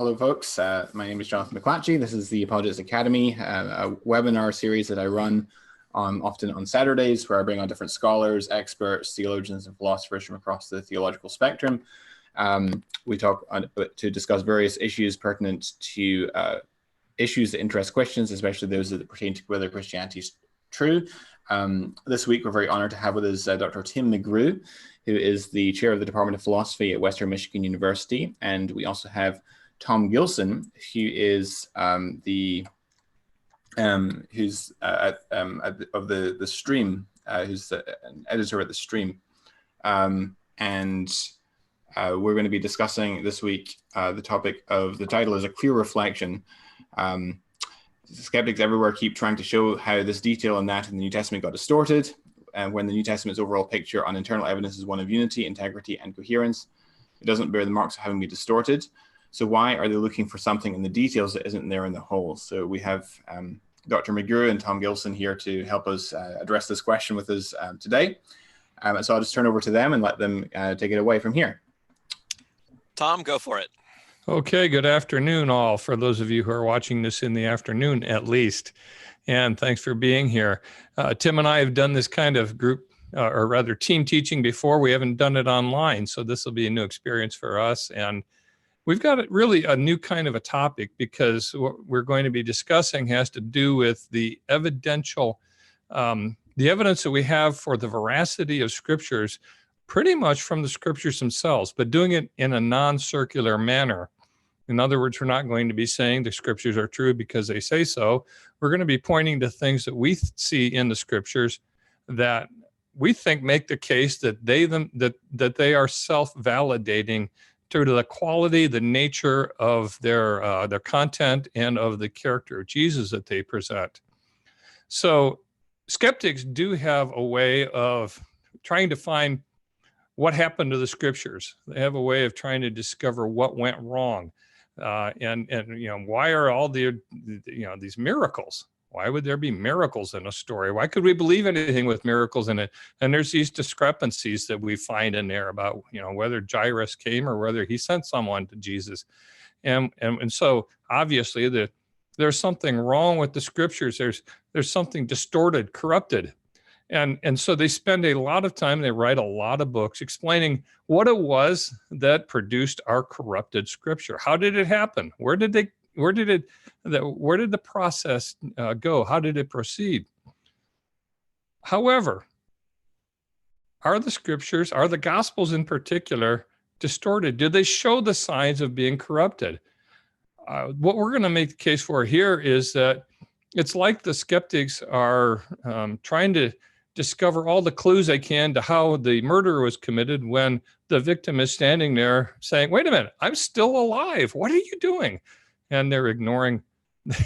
Hello, folks. My name is Jonathan McClatchy. This is the Apologetics Academy, a webinar series that I run often on Saturdays, where I bring on different scholars, experts, theologians, and philosophers from across the theological spectrum. We talk to discuss various issues pertinent to issues that interest Christians, especially those that pertain to whether Christianity is true. This week, we're very honored to have with us Dr. Tim McGrew, who is the chair of the Department of Philosophy at Western Michigan University. And we also have Tom Gilson, who is who's the Stream, who's an editor at the Stream, and we're going to be discussing this week the topic of the title is A Clear Reflection. Skeptics everywhere keep trying to show how this detail and that in the New Testament got distorted, and when the New Testament's overall picture on internal evidence is one of unity, integrity, and coherence, it doesn't bear the marks of having been distorted. So why are they looking for something in the details that isn't there in the whole? So we have Dr. McGrew and Tom Gilson here to help us address this question with us today. So I'll just turn over to them and let them take it away from here. Tom, go for it. Okay, good afternoon, all, for those of you who are watching this in the afternoon, at least. And thanks for being here. Tim and I have done this kind of group, or rather team teaching before. We haven't done it online, so this will be a new experience for us. And we've got really a new kind of a topic, because what we're going to be discussing has to do with the evidential, the evidence that we have for the veracity of scriptures, pretty much from the scriptures themselves, but doing it in a non-circular manner. In other words, we're not going to be saying the scriptures are true because they say so. We're going to be pointing to things that we see in the scriptures that we think make the case that they are self-validating to the quality, the nature of their content and of the character of Jesus that they present. So skeptics do have a way of trying to find what happened to the scriptures. They have a way of trying to discover what went wrong. And why are all these miracles? Why would there be miracles in a story? Why could we believe anything with miracles in it? And there's these discrepancies that we find in there about, whether Jairus came or whether he sent someone to Jesus. And so obviously there's something wrong with the scriptures. There's something distorted, corrupted. And so they spend a lot of time, they write a lot of books explaining what it was that produced our corrupted scripture. How did it happen? Where did the process go? How did it proceed? However, are the scriptures, are the gospels in particular, distorted? Do they show the signs of being corrupted? What we're going to make the case for here is that it's like the skeptics are trying to discover all the clues they can to how the murder was committed when the victim is standing there saying, wait a minute, I'm still alive. What are you doing? And they're ignoring the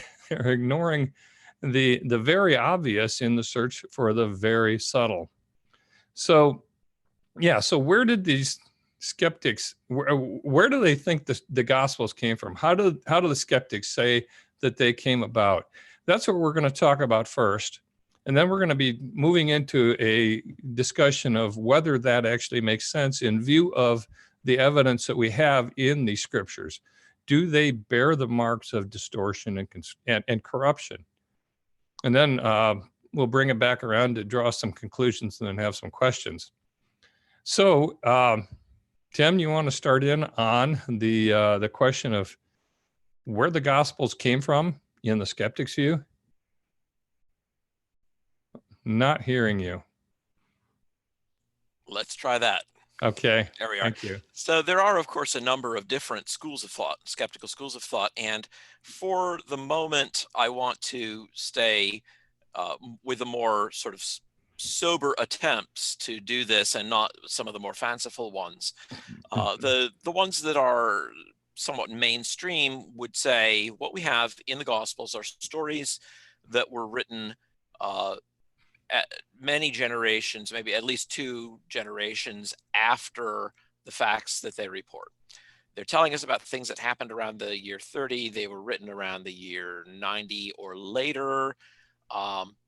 very obvious in the search for the very subtle. So, yeah, so where did these skeptics, where do they think the gospels came from? How do the skeptics say that they came about? That's what we're going to talk about first. And then we're going to be moving into a discussion of whether that actually makes sense in view of the evidence that we have in the scriptures. Do they bear the marks of distortion and corruption? And then we'll bring it back around to draw some conclusions and then have some questions. So, Tim, you want to start in on the question of where the gospels came from in the skeptic's view? Not hearing you. Let's try that. Okay. There we are. Thank you. So there are, of course, a number of different schools of thought, skeptical schools of thought. And for the moment, I want to stay with the more sort of sober attempts to do this and not some of the more fanciful ones. The ones that are somewhat mainstream would say what we have in the Gospels are stories that were written at many generations, maybe at least 2 generations after the facts that they report. They're telling us about things that happened around the year 30. They were written around the year 90 or later,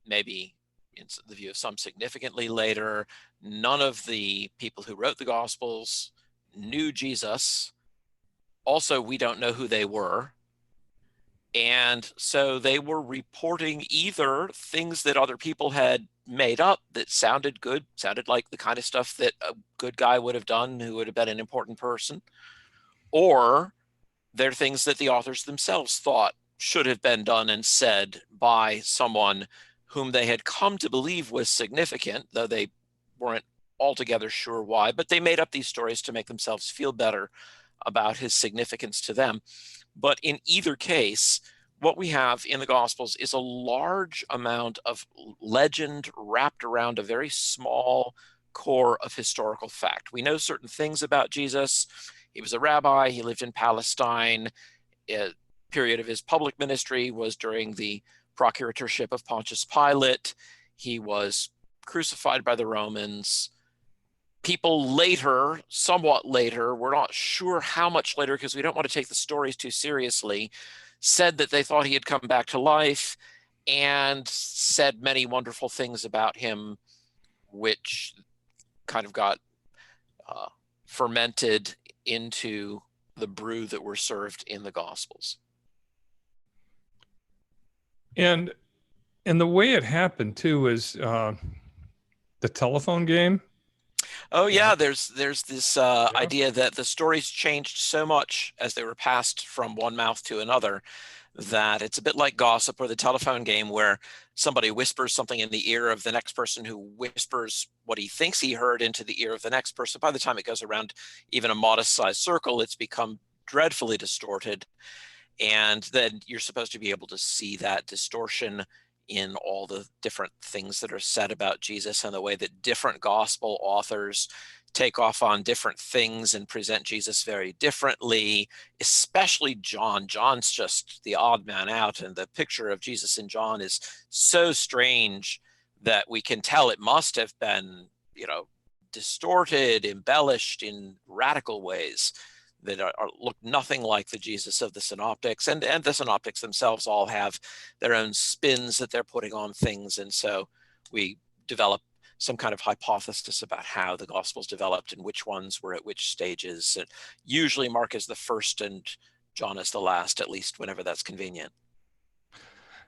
maybe in the view of some significantly later. None of the people who wrote the Gospels knew Jesus. also, we don't know who they were. And so they were reporting either things that other people had made up that sounded good, sounded like the kind of stuff that a good guy would have done who would have been an important person, or they're things that the authors themselves thought should have been done and said by someone whom they had come to believe was significant, though they weren't altogether sure why, but they made up these stories to make themselves feel better about his significance to them. But in either case, what we have in the Gospels is a large amount of legend wrapped around a very small core of historical fact. We know certain things about Jesus. He was a rabbi. He lived in Palestine. A period of his public ministry was during the procuratorship of Pontius Pilate. He was crucified by the Romans. People later, somewhat later, we're not sure how much later because we don't want to take the stories too seriously, said that they thought he had come back to life and said many wonderful things about him, which kind of got fermented into the brew that were served in the Gospels. And the way it happened too is the telephone game. Oh yeah, there's this idea that the stories changed so much as they were passed from one mouth to another that it's a bit like gossip or the telephone game where somebody whispers something in the ear of the next person who whispers what he thinks he heard into the ear of the next person. By the time it goes around even a modest sized circle, it's become dreadfully distorted. And then you're supposed to be able to see that distortion in all the different things that are said about Jesus and the way that different gospel authors take off on different things and present Jesus very differently, especially John. John's just the odd man out, and the picture of Jesus in John is so strange that we can tell it must have been, distorted, embellished in radical ways that look nothing like the Jesus of the synoptics, and the synoptics themselves all have their own spins that they're putting on things. And so we develop some kind of hypothesis about how the Gospels developed and which ones were at which stages. And usually Mark is the first and John is the last, at least whenever that's convenient.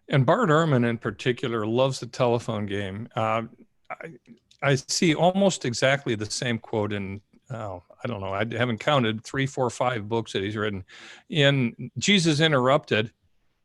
And Bart Ehrman in particular loves the telephone game. I see almost exactly the same quote in, I don't know, I haven't counted, 3, 4, 5 books that he's written. In Jesus Interrupted,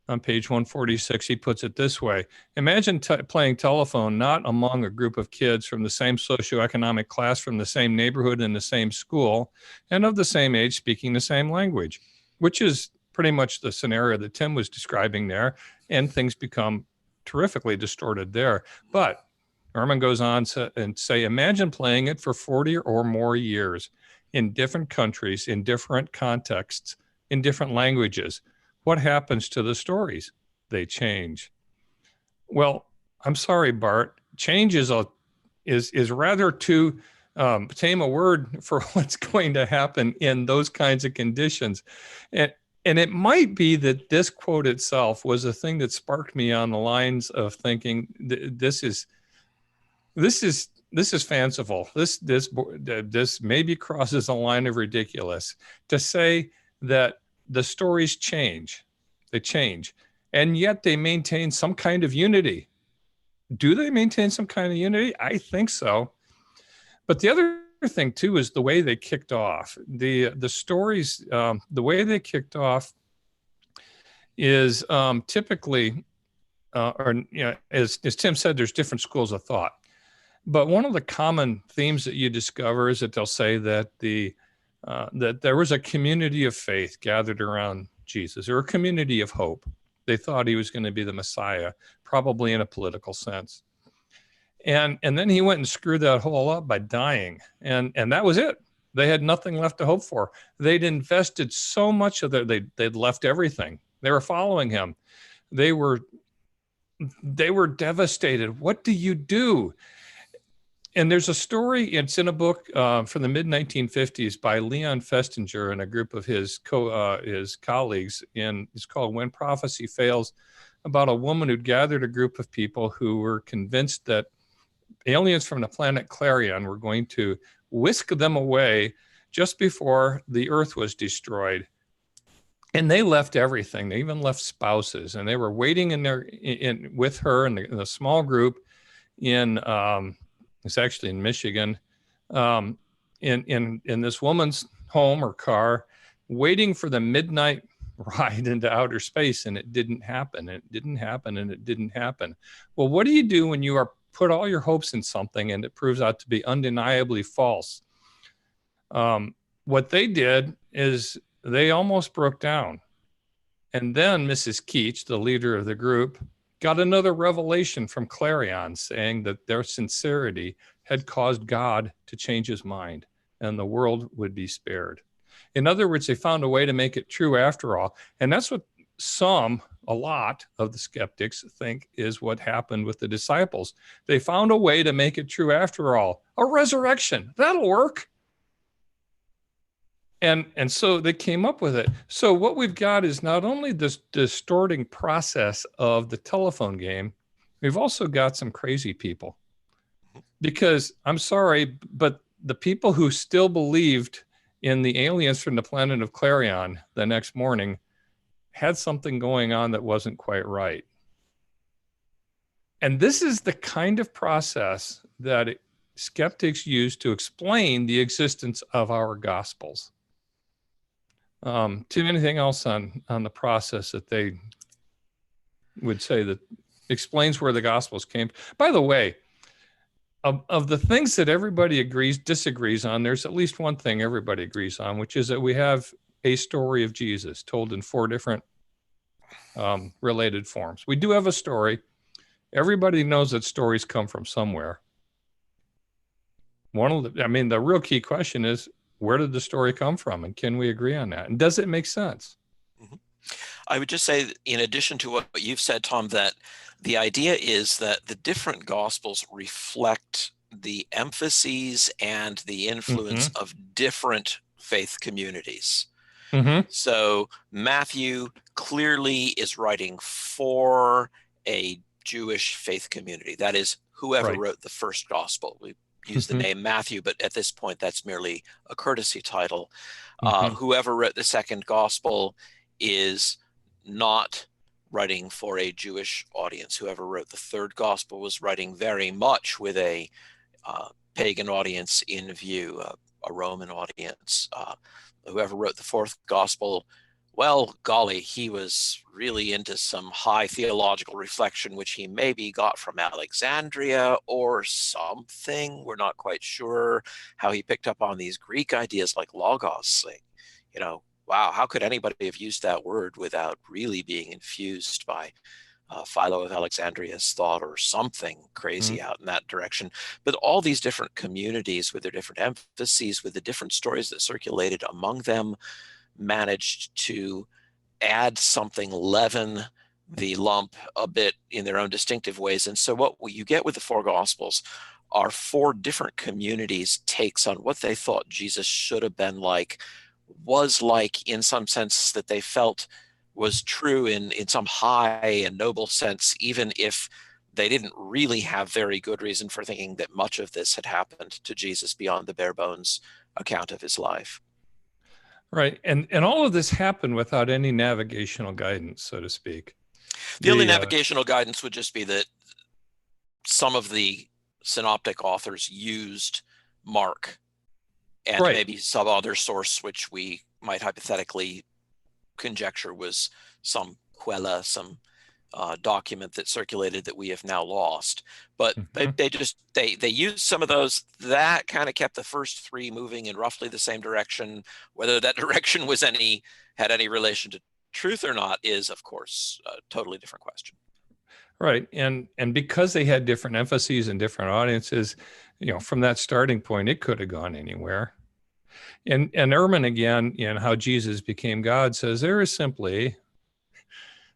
on page 146, he puts it this way. Imagine playing telephone not among a group of kids from the same socioeconomic class, from the same neighborhood and the same school, and of the same age speaking the same language, which is pretty much the scenario that Tim was describing there, and things become terrifically distorted there. But Ehrman goes on and say, imagine playing it for 40 or more years in different countries, in different contexts, in different languages. What happens to the stories? They change. Well, I'm sorry, Bart. Change is rather too tame a word for what's going to happen in those kinds of conditions. And it might be that this quote itself was a thing that sparked me on the lines of thinking this is fanciful. This maybe crosses a line of ridiculous to say that the stories change. They change. And yet they maintain some kind of unity. Do they maintain some kind of unity? I think so. But the other thing too is the way they kicked off. The stories, the way they kicked off is typically, as Tim said, there's different schools of thought. But one of the common themes that you discover is that they'll say that that there was a community of faith gathered around Jesus, or a community of hope. They thought he was going to be the Messiah, probably in a political sense. And then he went and screwed that whole up by dying. And that was it. They had nothing left to hope for. They'd invested so much of they'd left everything. They were following him. They were devastated. What do you do? And there's a story, it's in a book from the mid-1950s by Leon Festinger and a group of his colleagues. It's called When Prophecy Fails, about a woman who'd gathered a group of people who were convinced that aliens from the planet Clarion were going to whisk them away just before the Earth was destroyed. And they left everything. They even left spouses, and they were waiting with her in the small group it's actually in Michigan, in this woman's home or car, waiting for the midnight ride into outer space, and it didn't happen. It didn't happen, and it didn't happen. Well, what do you do when you are put all your hopes in something and it proves out to be undeniably false? What they did is they almost broke down. And then Mrs. Keach, the leader of the group, got another revelation from Clarion saying that their sincerity had caused God to change his mind and the world would be spared. In other words, they found a way to make it true after all. And that's what a lot of the skeptics think is what happened with the disciples. They found a way to make it true after all. A resurrection, that'll work. And so they came up with it. So what we've got is not only this distorting process of the telephone game, we've also got some crazy people. Because I'm sorry, but the people who still believed in the aliens from the planet of Clarion the next morning had something going on that wasn't quite right. And this is the kind of process that skeptics use to explain the existence of our gospels. Tim, anything else on the process that they would say that explains where the gospels came? By the way, of the things that everybody disagrees on, there's at least one thing everybody agrees on, which is that we have a story of Jesus told in 4 different related forms. We do have a story. Everybody knows that stories come from somewhere. The real key question is, where did the story come from? And can we agree on that? And does it make sense? Mm-hmm. I would just say, in addition to what you've said, Tom, that the idea is that the different gospels reflect the emphases and the influence of different faith communities. So Matthew clearly is writing for a Jewish faith community. That is, whoever wrote the first gospel. We use the name Matthew, but at this point, that's merely a courtesy title. Whoever wrote the second gospel is not writing for a Jewish audience. Whoever wrote the third gospel was writing very much with a pagan audience in view, a Roman audience. Whoever wrote the fourth gospel, well, golly, he was really into some high theological reflection, which he maybe got from Alexandria or something. We're not quite sure how he picked up on these Greek ideas like logos. Like, wow, how could anybody have used that word without really being infused by Philo of Alexandria's thought or something crazy out in that direction? But all these different communities with their different emphases, with the different stories that circulated among them, managed to add something, leaven the lump a bit in their own distinctive ways. And so what you get with the 4 gospels are 4 different communities' takes on what they thought Jesus should have been like, was like in some sense that they felt was true in some high and noble sense, even if they didn't really have very good reason for thinking that much of this had happened to Jesus beyond the bare bones account of his life. Right. And all of this happened without any navigational guidance, so to speak. The only navigational guidance would just be that some of the synoptic authors used Mark and maybe some other source, which we might hypothetically conjecture was some quella, some document that circulated that we have now lost. But they used some of those. That kind of kept the first 3 moving in roughly the same direction. Whether that direction had any relation to truth or not is, of course, a totally different question. Right. And because they had different emphases and different audiences, from that starting point, it could have gone anywhere. And Ehrman, again, in How Jesus Became God, says there's simply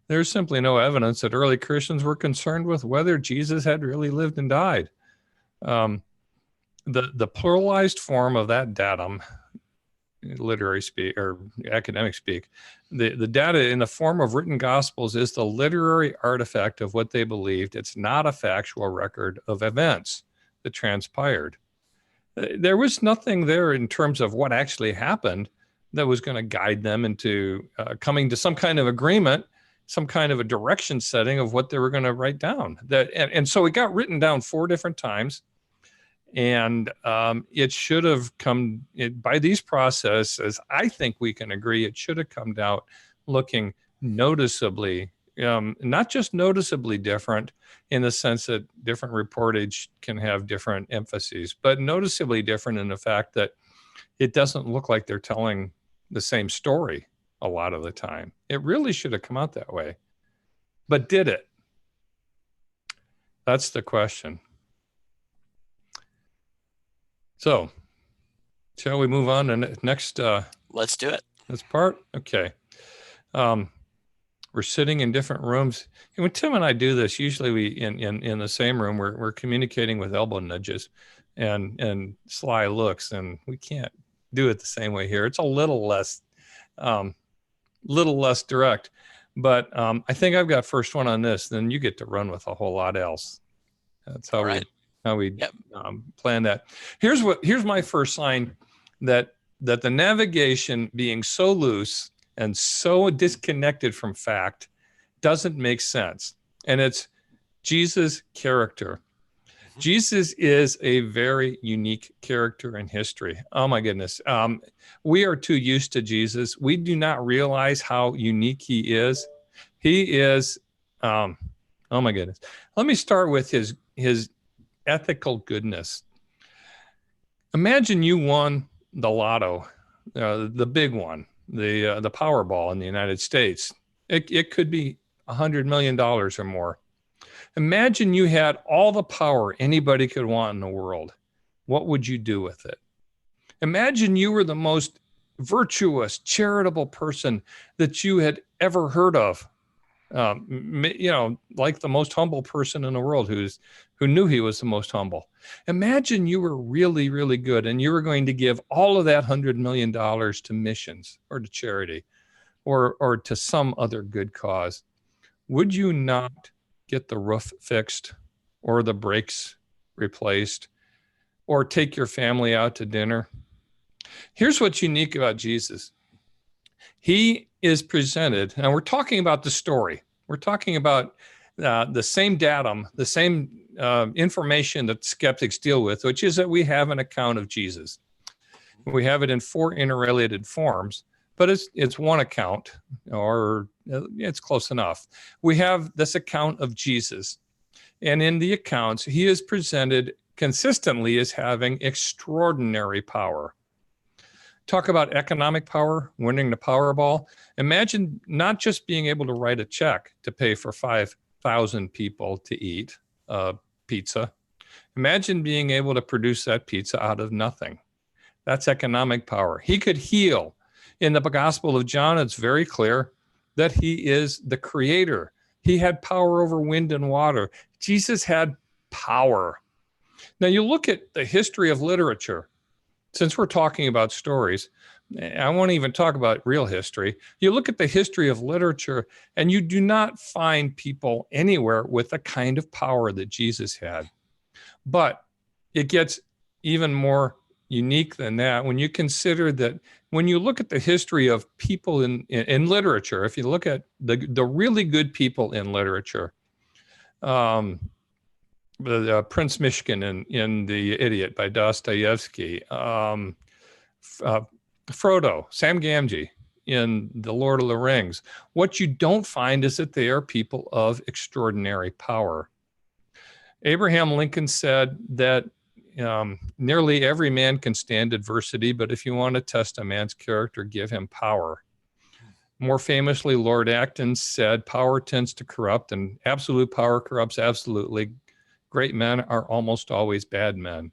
no evidence that early Christians were concerned with whether Jesus had really lived and died. The pluralized form of that datum, literary speak or academic speak, the data in the form of written gospels is the literary artifact of what they believed. It's not a factual record of events that transpired. There was nothing there in terms of what actually happened, that was going to guide them into coming to some kind of agreement, some kind of a direction setting of what they were going to write down. And so it got written down 4 different times. And it should have come by these processes. I think we can agree it should have come out looking noticeably, not just noticeably different in the sense that different reportage can have different emphases, but noticeably different in the fact that it doesn't look like they're telling the same story a lot of the time. It really should have come out that way. But did it? That's the question. So, shall we move on to next? Let's do it. This part? Okay. We're sitting in different rooms. And when Tim and I do this, usually we in the same room, we're communicating with elbow nudges and sly looks, and we can't do it the same way here. It's a little less direct. But I think I've got first one on this. Then you get to run with a whole lot else. That's how we plan that. Here's my first sign that the navigation being so loose and so disconnected from fact doesn't make sense. And it's Jesus' character. Jesus is a very unique character in history. Oh my goodness. We are too used to Jesus. We do not realize how unique he is. He is, oh my goodness. Let me start with his ethical goodness. Imagine you won the lotto, the big one, the Powerball in the United States. It could be $100 million or more. Imagine you had all the power anybody could want in the world. What would you do with it? Imagine you were the most virtuous, charitable person that you had ever heard of. Like the most humble person in the world who knew he was the most humble. Imagine you were really, really good and you were going to give all of that $100 million to missions or to charity or to some other good cause. Would you not get the roof fixed or the brakes replaced or take your family out to dinner? Here's what's unique about Jesus. He is presented, and we're talking about the story. We're talking about the same datum, the same information that skeptics deal with, which is that we have an account of Jesus. We have it in 4 interrelated forms, but it's one account, or it's close enough. We have this account of Jesus, and in the accounts, he is presented consistently as having extraordinary power. Talk about economic power, winning the Powerball. Imagine not just being able to write a check to pay for 5,000 people to eat pizza. Imagine being able to produce that pizza out of nothing. That's economic power. He could heal. In the Gospel of John, it's very clear that he is the creator. He had power over wind and water. Jesus had power. Now you look at the history of literature. Since we're talking about stories, I won't even talk about real history. You look at the history of literature and you do not find people anywhere with the kind of power that Jesus had. But it gets even more unique than that when you consider that when you look at the history of people in literature, if you look at the really good people in literature, Prince Mishkin in The Idiot by Dostoevsky, Frodo, Sam Gamgee in The Lord of the Rings. What you don't find is that they are people of extraordinary power. Abraham Lincoln said that nearly every man can stand adversity, but if you want to test a man's character, give him power. More famously, Lord Acton said, power tends to corrupt, and absolute power corrupts absolutely. Great men are almost always bad men.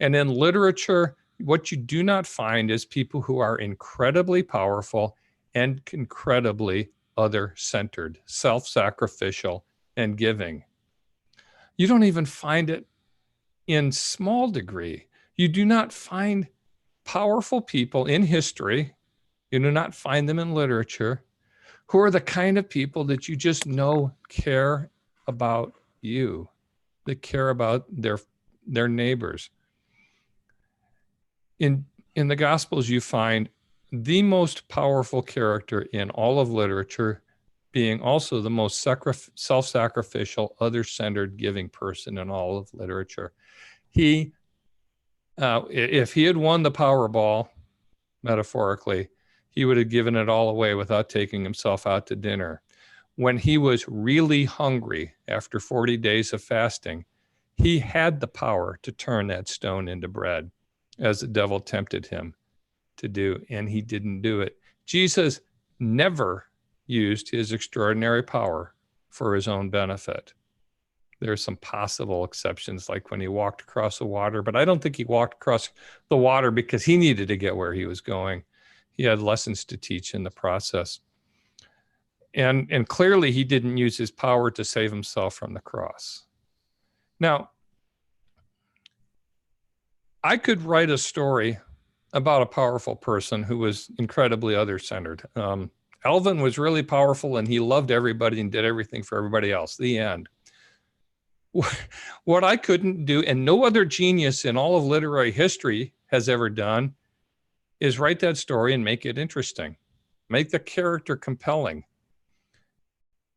And in literature, what you do not find is people who are incredibly powerful and incredibly other-centered, self-sacrificial, and giving. You don't even find it in small degree. You do not find powerful people in history, you do not find them in literature, who are the kind of people that you just know care about you, that care about their neighbors. In the Gospels, you find the most powerful character in all of literature, being also the most self-sacrificial, other-centered, giving person in all of literature. He, if he had won the Powerball, metaphorically, he would have given it all away without taking himself out to dinner. When he was really hungry after 40 days of fasting, he had the power to turn that stone into bread, as the devil tempted him to do, and he didn't do it. Jesus never used his extraordinary power for his own benefit. There are some possible exceptions, like when he walked across the water, but I don't think he walked across the water because he needed to get where he was going. He had lessons to teach in the process. And clearly he didn't use his power to save himself from the cross. Now, I could write a story about a powerful person who was incredibly other-centered. Alvin was really powerful and he loved everybody and did everything for everybody else. The end. What I couldn't do, and no other genius in all of literary history has ever done, is write that story and make it interesting. Make the character compelling.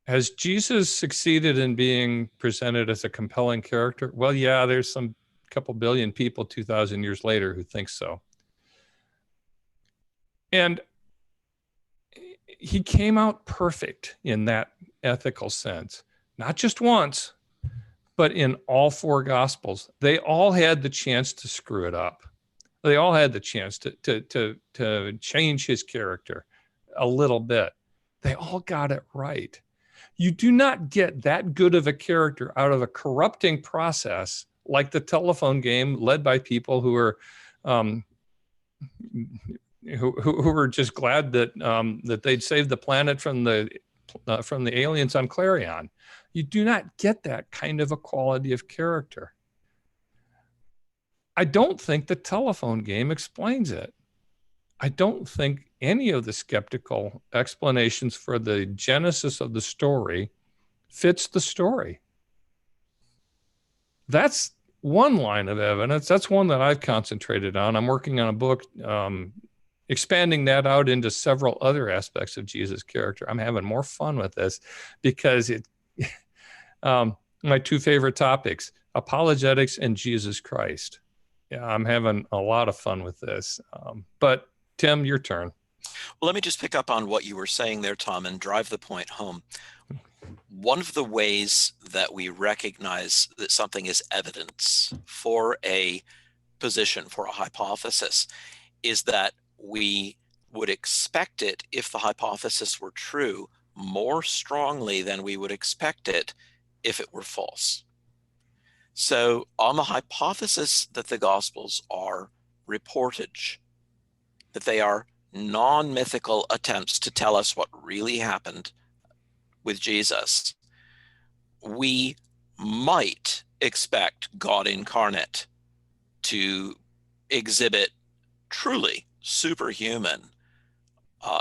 Has Jesus succeeded in being presented as a compelling character? Well, yeah, there's some couple billion people 2,000 years later who think so. And he came out perfect in that ethical sense, not just once, but in all four Gospels. They all had the chance to screw it up. They all had the chance to change his character a little bit. They all got it right. You do not get that good of a character out of a corrupting process like the telephone game led by people who are who were just glad that that they'd saved the planet from the aliens on Clarion. You do not get that kind of a quality of character. I don't think the telephone game explains it. I don't think any of the skeptical explanations for the genesis of the story fits the story. That's one line of evidence. That's one that I've concentrated on. I'm working on a book expanding that out into several other aspects of Jesus' character. I'm having more fun with this because it my two favorite topics, apologetics and Jesus Christ. Yeah, I'm having a lot of fun with this. But Tim, your turn. Well, let me just pick up on what you were saying there, Tom, and drive the point home. One of the ways that we recognize that something is evidence for a position, for a hypothesis, is that we would expect it, if the hypothesis were true, more strongly than we would expect it if it were false. So on the hypothesis that the Gospels are reportage, that they are non-mythical attempts to tell us what really happened with Jesus, we might expect God incarnate to exhibit truly superhuman,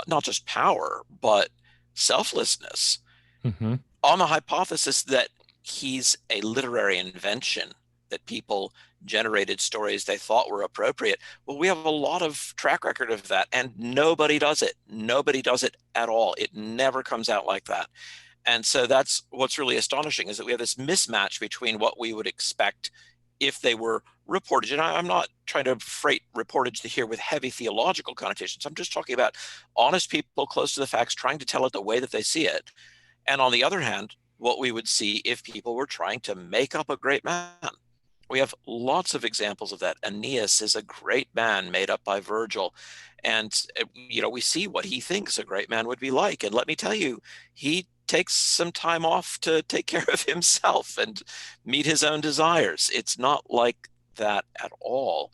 not just power, but selflessness, on the hypothesis that he's a literary invention, that people generated stories they thought were appropriate. Well, we have a lot of track record of that, and nobody does it. Nobody does it at all. It never comes out like that. And so that's what's really astonishing, is that we have this mismatch between what we would expect if they were reportage. And I'm not trying to freight reportage here with heavy theological connotations. I'm just talking about honest people close to the facts trying to tell it the way that they see it. And on the other hand, what we would see if people were trying to make up a great man. We have lots of examples of that. Aeneas is a great man made up by Virgil. And, you know, we see what he thinks a great man would be like. And let me tell you, he takes some time off to take care of himself and meet his own desires. It's not like that at all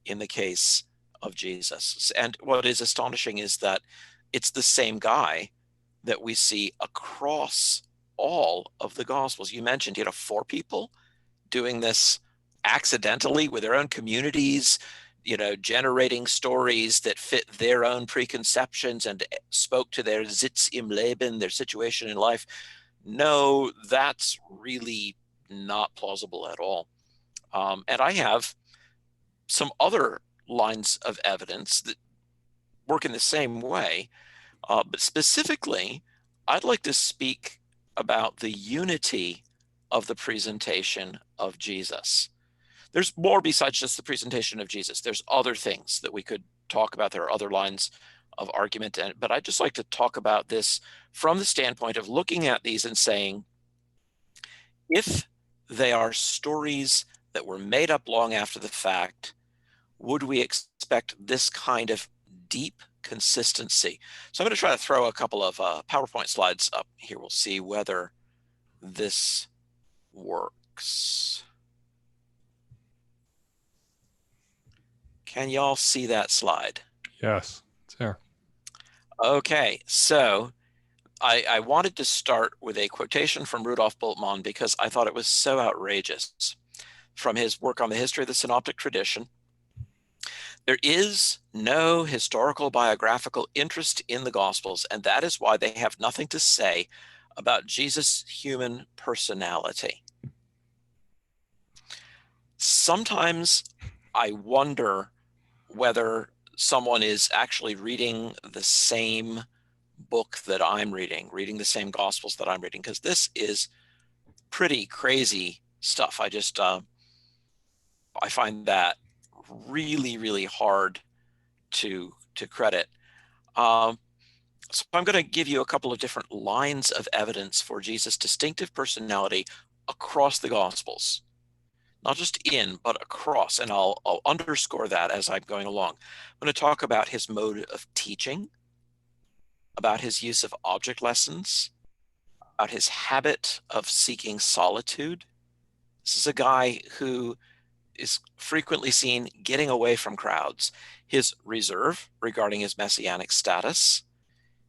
in the case of Jesus. And what is astonishing is that it's the same guy that we see across all of the Gospels. You mentioned, 4 people doing this accidentally with their own communities, generating stories that fit their own preconceptions and spoke to their Sitz im Leben, their situation in life. No, that's really not plausible at all. And I have some other lines of evidence that work in the same way. But specifically, I'd like to speak about the unity of the presentation of Jesus. There's more besides just the presentation of Jesus. There's other things that we could talk about. There are other lines of argument, but I'd just like to talk about this from the standpoint of looking at these and saying, if they are stories that were made up long after the fact, would we expect this kind of deep consistency? So I'm going to try to throw a couple of PowerPoint slides up here. We'll see whether this works. Can y'all see that slide? Yes, it's there. Okay, so I wanted to start with a quotation from Rudolf Bultmann because I thought it was so outrageous. From his work on the history of the synoptic tradition, there is no historical biographical interest in the Gospels, and that is why they have nothing to say about Jesus' human personality. Sometimes I wonder whether someone is actually reading the same book that I'm reading the same Gospels that I'm reading, because this is pretty crazy stuff. I find that really, really hard to credit. So I'm going to give you a couple of different lines of evidence for Jesus' distinctive personality across the Gospels. Not just in, but across, and I'll underscore that as I'm going along. I'm going to talk about his mode of teaching, about his use of object lessons, about his habit of seeking solitude. This is a guy who is frequently seen getting away from crowds. His reserve regarding his messianic status,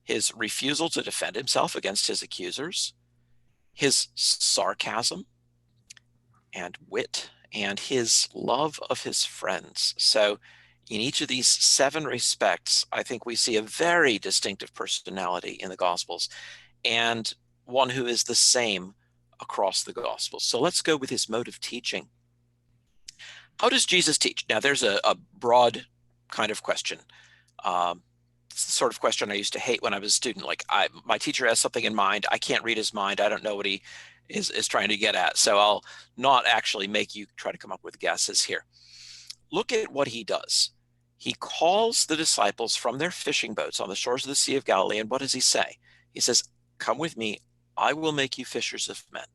his refusal to defend himself against his accusers, his sarcasm and wit, and his love of his friends. So in each of these 7 respects, I think we see a very distinctive personality in the Gospels, and one who is the same across the Gospels. So let's go with his mode of teaching. How does Jesus teach? Now, there's a broad kind of question. It's the sort of question I used to hate when I was a student. Like, my teacher has something in mind. I can't read his mind. I don't know what he is trying to get at. So I'll not actually make you try to come up with guesses here. Look at what he does. He calls the disciples from their fishing boats on the shores of the Sea of Galilee. And what does he say? He says, "Come with me. I will make you fishers of men."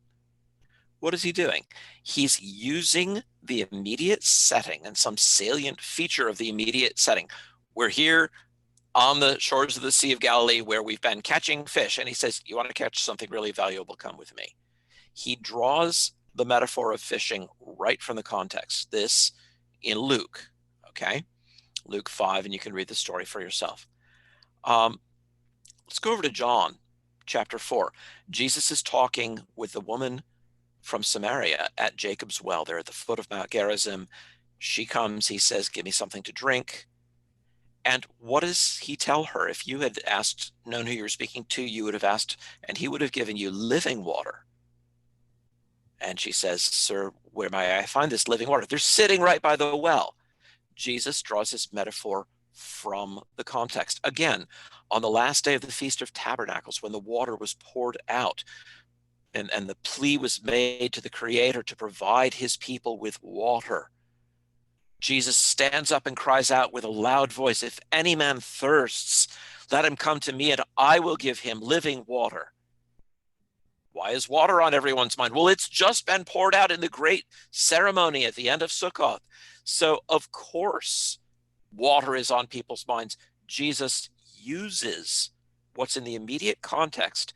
What is he doing? He's using the immediate setting and some salient feature of the immediate setting. We're here on the shores of the Sea of Galilee where we've been catching fish. And he says, "You want to catch something really valuable? Come with me." He draws the metaphor of fishing right from the context. This in Luke, okay? Luke 5, and you can read the story for yourself. Let's go over to John chapter 4. Jesus is talking with the woman from Samaria at Jacob's well. They're at the foot of Mount Gerizim. She comes, he says, "Give me something to drink." And what does he tell her? If you had known who you were speaking to, you would have asked, and he would have given you living water. And she says, "Sir, where may I find this living water?" They're sitting right by the well. Jesus draws his metaphor from the context. Again, on the last day of the Feast of Tabernacles, when the water was poured out, and the plea was made to the Creator to provide his people with water, Jesus stands up and cries out with a loud voice, "If any man thirsts, let him come to me, and I will give him living water." Why is water on everyone's mind? Well, it's just been poured out in the great ceremony at the end of Sukkot. So, of course, water is on people's minds. Jesus uses what's in the immediate context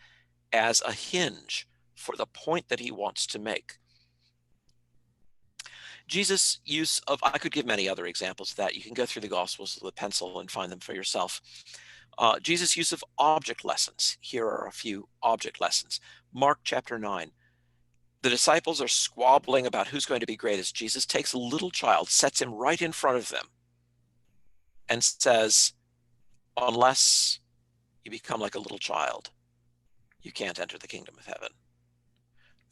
as a hinge for the point that he wants to make. Jesus' use of, I could give many other examples of that. You can go through the Gospels with a pencil and find them for yourself. Jesus' use of object lessons. Here are a few object lessons. Mark chapter 9. The disciples are squabbling about who's going to be greatest. Jesus takes a little child, sets him right in front of them, and says, "Unless you become like a little child, you can't enter the kingdom of heaven."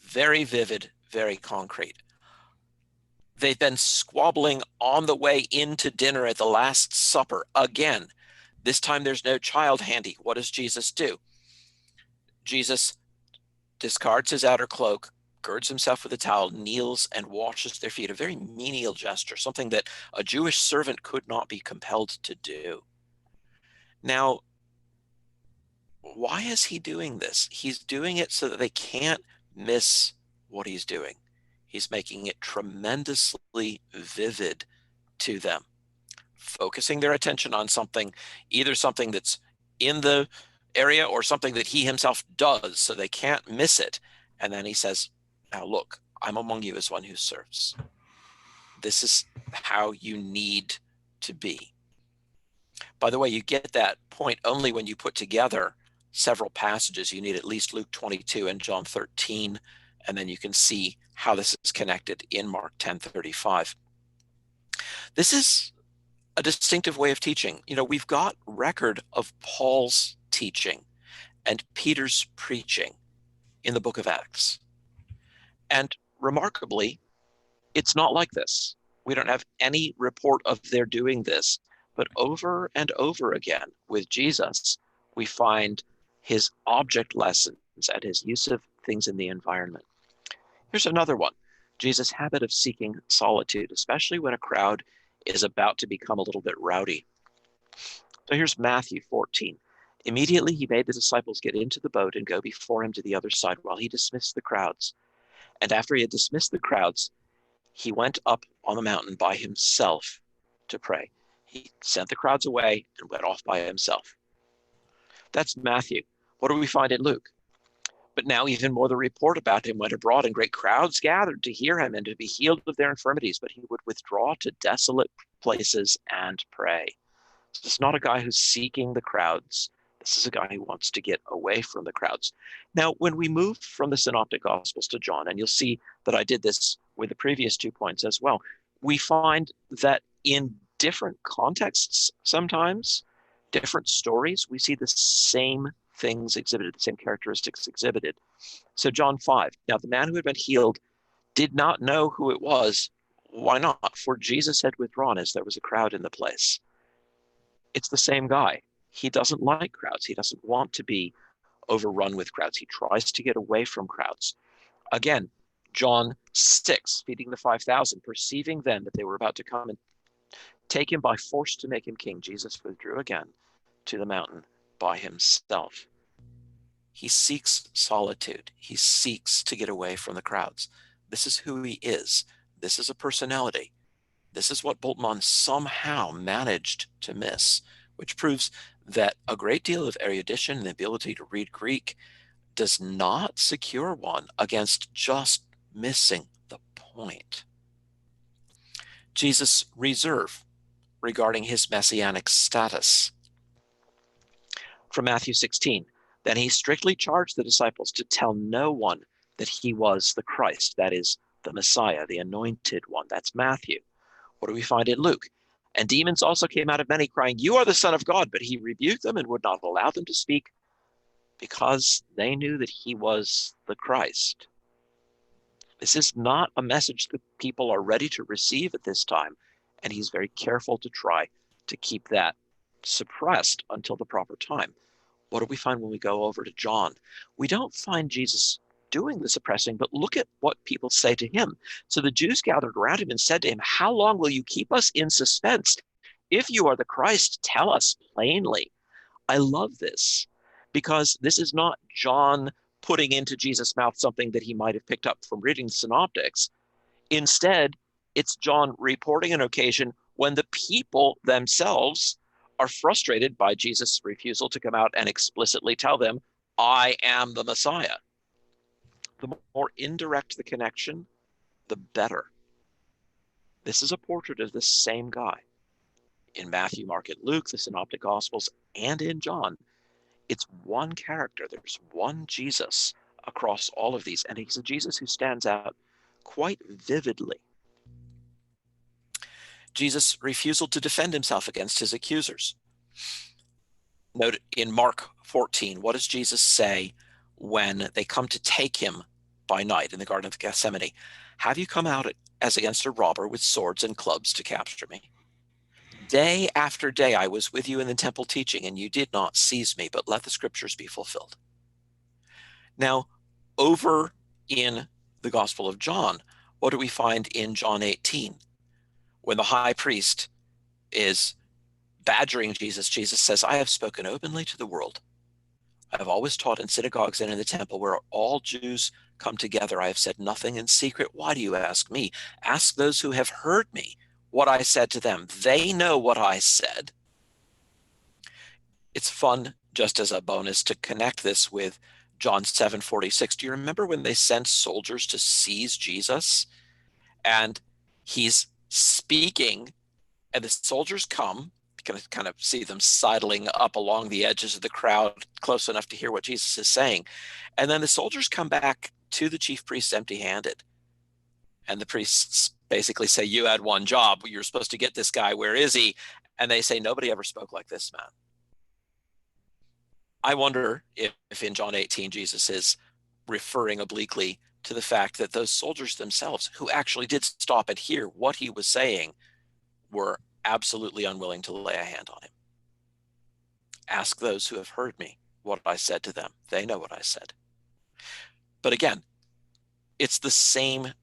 Very vivid, very concrete. They've been squabbling on the way into dinner at the Last Supper. Again, This time there's no child handy. What does Jesus do? Jesus discards his outer cloak, girds himself with a towel, kneels and washes their feet, a very menial gesture, something that a Jewish servant could not be compelled to do. Now, why is he doing this? He's doing it so that they can't miss what he's doing. He's making it tremendously vivid to them, focusing their attention on something, either something that's in the area or something that he himself does, so they can't miss it. And then he says, now look, I'm among you as one who serves. This is how you need to be. By the way, you get that point only when you put together several passages. You need at least Luke 22 and John 13, and then you can see how this is connected in Mark 10:35. This is a distinctive way of teaching. You know, we've got record of Paul's teaching and Peter's preaching in the book of Acts. And remarkably, it's not like this. We don't have any report of their doing this, but over and over again with Jesus, we find his object lessons and his use of things in the environment. Here's another one. Jesus' habit of seeking solitude, especially when a crowd is about to become a little bit rowdy. So here's Matthew 14. Immediately he made the disciples get into the boat and go before him to the other side while he dismissed the crowds. And after he had dismissed the crowds, he went up on the mountain by himself to pray. He sent the crowds away and went off by himself. That's Matthew. What do we find in Luke? But now even more, the report about him went abroad, and great crowds gathered to hear him and to be healed of their infirmities. But he would withdraw to desolate places and pray. So this is not a guy who's seeking the crowds. This is a guy who wants to get away from the crowds. Now, when we move from the Synoptic Gospels to John, and you'll see that I did this with the previous 2 points as well, we find that in different contexts, sometimes, different stories, we see the same things exhibited, the same characteristics exhibited. So John 5, now the man who had been healed did not know who it was. Why not? For Jesus had withdrawn as there was a crowd in the place. It's the same guy. He doesn't like crowds. He doesn't want to be overrun with crowds. He tries to get away from crowds. Again, John 6, feeding the 5,000, perceiving then that they were about to come and take him by force to make him king, Jesus withdrew again to the mountain by himself. He seeks solitude. He seeks to get away from the crowds. This is who he is. This is a personality. This is what Bultmann somehow managed to miss, which proves that a great deal of erudition and the ability to read Greek does not secure one against just missing the point. Jesus' reserve regarding his messianic status. From Matthew 16, then he strictly charged the disciples to tell no one that he was the Christ, that is, the Messiah, the anointed one. That's Matthew. What do we find in Luke? And demons also came out of many, crying, "You are the Son of God." But he rebuked them and would not allow them to speak, because they knew that he was the Christ. This is not a message that people are ready to receive at this time, and he's very careful to try to keep that suppressed until the proper time. What do we find when we go over to John? We don't find Jesus doing the suppressing, but look at what people say to him. So the Jews gathered around him and said to him, "How long will you keep us in suspense? If you are the Christ, tell us plainly." I love this, because this is not John putting into Jesus' mouth something that he might have picked up from reading the Synoptics. Instead, it's John reporting an occasion when the people themselves are frustrated by Jesus' refusal to come out and explicitly tell them, "I am the Messiah." The more indirect the connection, the better. This is a portrait of the same guy. In Matthew, Mark, and Luke, the Synoptic Gospels, and in John, it's one character. There's one Jesus across all of these, and he's a Jesus who stands out quite vividly. Jesus' refusal to defend himself against his accusers. Note in Mark 14, what does Jesus say when they come to take him by night in the Garden of Gethsemane? "Have you come out as against a robber with swords and clubs to capture me?" Day after day I was with you in the temple teaching, and you did not seize me, but let the scriptures be fulfilled. Now, over in the Gospel of John, what do we find in John 18? When the high priest is badgering Jesus, Jesus says, I have spoken openly to the world. I have always taught in synagogues and in the temple where all Jews come together. I have said nothing in secret. Why do you ask me? Ask those who have heard me what I said to them. They know what I said. It's fun, just as a bonus, to connect this with John 7:46. Do you remember when they sent soldiers to seize Jesus? And he's speaking, and the soldiers come. You can kind of see them sidling up along the edges of the crowd, close enough to hear what Jesus is saying. And then the soldiers come back to the chief priests empty-handed. And the priests basically say, you had one job. You're supposed to get this guy. Where is he? And they say, nobody ever spoke like this man. I wonder if in John 18, Jesus is referring obliquely to the fact that those soldiers themselves, who actually did stop and hear what he was saying, were absolutely unwilling to lay a hand on him. Ask those who have heard me what I said to them. They know what I said. But again, it's the same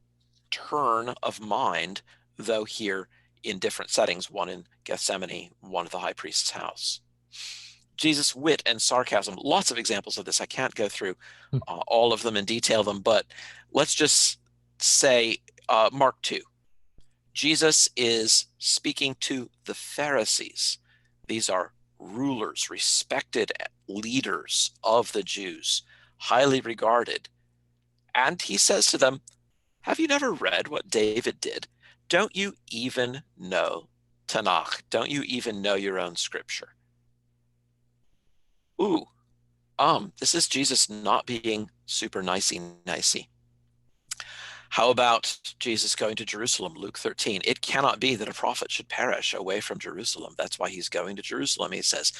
turn of mind, though here in different settings, one in Gethsemane, one at the high priest's house. Jesus' wit and sarcasm, lots of examples of this. I can't go through all of them and detail them, but let's just say Mark 2. Jesus is speaking to the Pharisees. These are rulers, respected leaders of the Jews, highly regarded. And he says to them, have you never read what David did? Don't you even know Tanakh? Don't you even know your own scripture? Ooh, this is Jesus not being super nicey. How about Jesus going to Jerusalem? Luke 13. It cannot be that a prophet should perish away from Jerusalem. That's why he's going to Jerusalem. He says,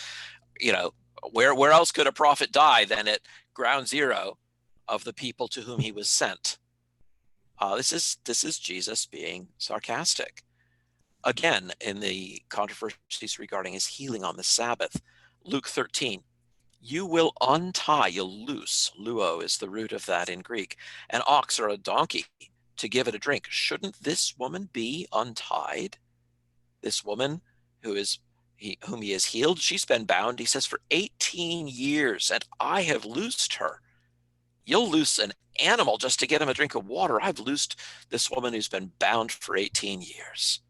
where else could a prophet die than at ground zero of the people to whom he was sent? This is Jesus being sarcastic. Again, in the controversies regarding his healing on the Sabbath, Luke 13. You will untie, you'll loose, luo is the root of that in Greek, an ox or a donkey to give it a drink. Shouldn't this woman be untied? This woman whom he has healed, she's been bound, he says, for 18 years, and I have loosed her. You'll loose an animal just to get him a drink of water. I've loosed this woman who's been bound for 18 years.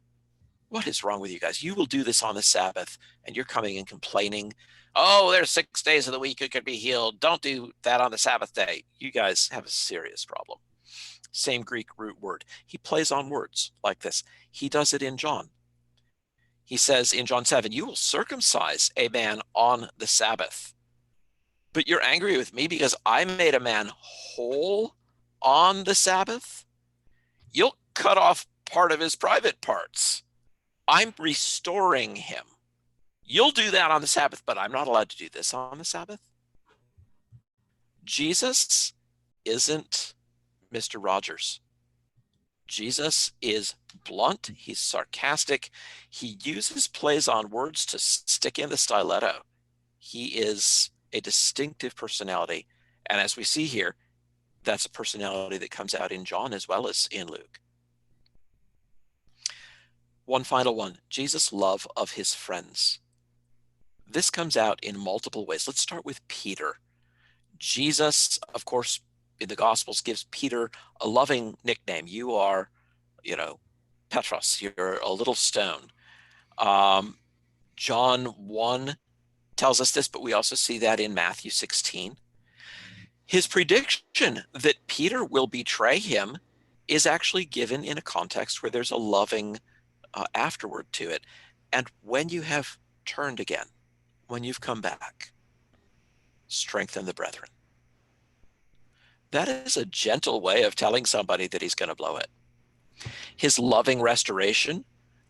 What is wrong with you guys? You will do this on the Sabbath, and you're coming and complaining. Oh, there's 6 days of the week you could be healed. Don't do that on the Sabbath day. You guys have a serious problem. Same Greek root word. He plays on words like this. He does it in John. He says in John 7, you will circumcise a man on the Sabbath. But you're angry with me because I made a man whole on the Sabbath? You'll cut off part of his private parts. I'm restoring him. You'll do that on the Sabbath, but I'm not allowed to do this on the Sabbath. Jesus isn't Mr. Rogers. Jesus is blunt. He's sarcastic. He uses plays on words to stick in the stiletto. He is a distinctive personality. And as we see here, that's a personality that comes out in John as well as in Luke. One final one, Jesus' love of his friends. This comes out in multiple ways. Let's start with Peter. Jesus, of course, in the Gospels gives Peter a loving nickname. You are, Petros, you're a little stone. John 1 tells us this, but we also see that in Matthew 16. His prediction that Peter will betray him is actually given in a context where there's a loving afterword to it. And when you have turned again, when you've come back, strengthen the brethren. That is a gentle way of telling somebody that he's going to blow it. His loving restoration,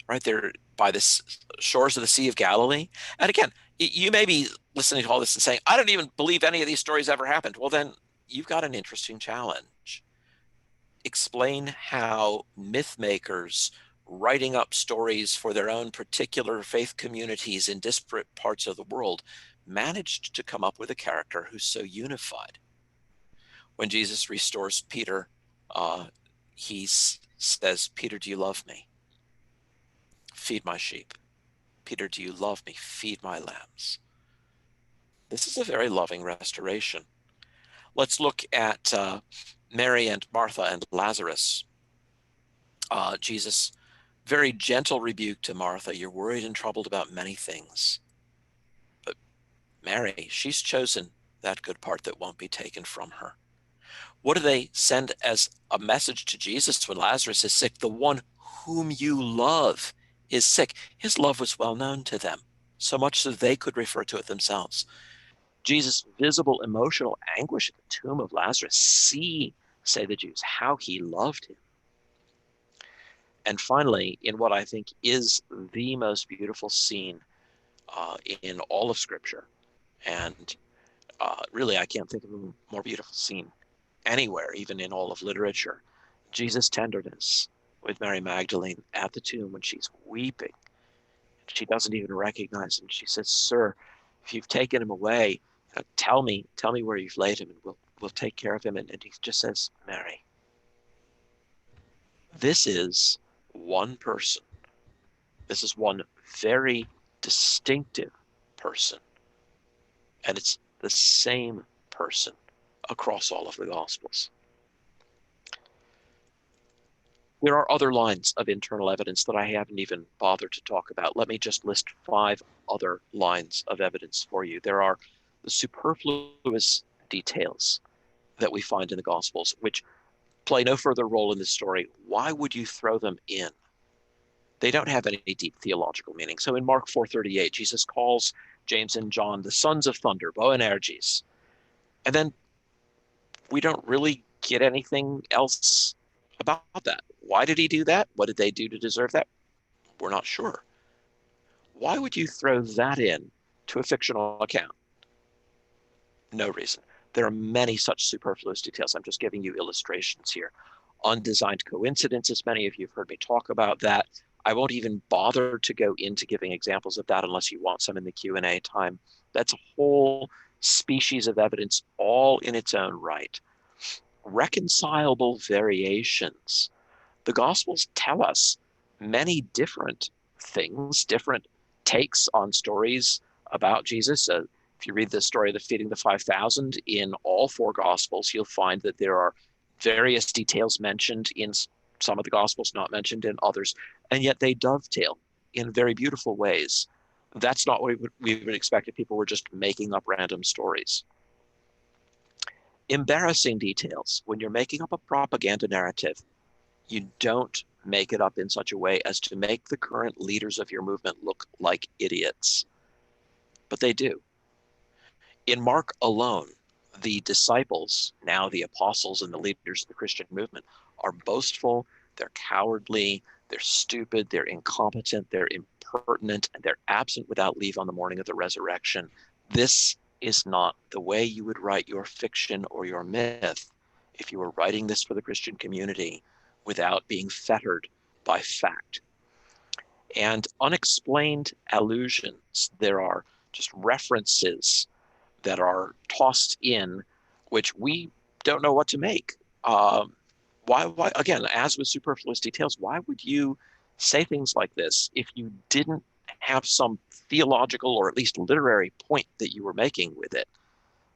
right there by the shores of the Sea of Galilee. And again, you may be listening to all this and saying, I don't even believe any of these stories ever happened. Well, then you've got an interesting challenge. Explain how myth makers writing up stories for their own particular faith communities in disparate parts of the world, managed to come up with a character who's so unified. When Jesus restores Peter, he says, "Peter, do you love me? Feed my sheep. Peter, do you love me? Feed my lambs." This is a very loving restoration. Let's look at Mary and Martha and Lazarus. Jesus, very gentle rebuke to Martha. "You're worried and troubled about many things." But Mary, she's chosen that good part that won't be taken from her. What do they send as a message to Jesus when Lazarus is sick? "The one whom you love is sick." His love was well known to them, so much so they could refer to it themselves. Jesus' visible emotional anguish at the tomb of Lazarus. "See," say the Jews, "how he loved him." And finally, in what I think is the most beautiful scene in all of Scripture, and really I can't think of a more beautiful scene anywhere, even in all of literature, Jesus' tenderness with Mary Magdalene at the tomb when she's weeping. She doesn't even recognize him. She says, "Sir, if you've taken him away, tell me where you've laid him, and we'll take care of him." And he just says, "Mary." This is one person. This is one very distinctive person. And it's the same person across all of the Gospels. There are other lines of internal evidence that I haven't even bothered to talk about. Let me just list 5 other lines of evidence for you. There are the superfluous details that we find in the Gospels, which play no further role in the story. Why would you throw them in? They don't have any deep theological meaning. So in Mark 4:38, Jesus calls James and John the sons of thunder, Boanerges. And then we don't really get anything else about that. Why did he do that? What did they do to deserve that? We're not sure. Why would you throw that in to a fictional account? No reason. There are many such superfluous details. I'm just giving you illustrations here. Undesigned coincidences, many of you have heard me talk about that. I won't even bother to go into giving examples of that unless you want some in the Q&A time. That's a whole species of evidence all in its own right. Reconcilable variations. The Gospels tell us many different things, different takes on stories about Jesus. If you read the story of the feeding the 5,000 in all 4 Gospels, you'll find that there are various details mentioned in some of the Gospels, not mentioned in others, and yet they dovetail in very beautiful ways. That's not what we would expect if people were just making up random stories. Embarrassing details. When you're making up a propaganda narrative, you don't make it up in such a way as to make the current leaders of your movement look like idiots. But they do. In Mark alone, the disciples, now the apostles and the leaders of the Christian movement, are boastful, they're cowardly, they're stupid, they're incompetent, they're impertinent, and they're absent without leave on the morning of the resurrection. This is not the way you would write your fiction or your myth if you were writing this for the Christian community without being fettered by fact. And unexplained allusions, there are just references that are tossed in, which we don't know what to make. Why, again, as with superfluous details, why would you say things like this if you didn't have some theological or at least literary point that you were making with it?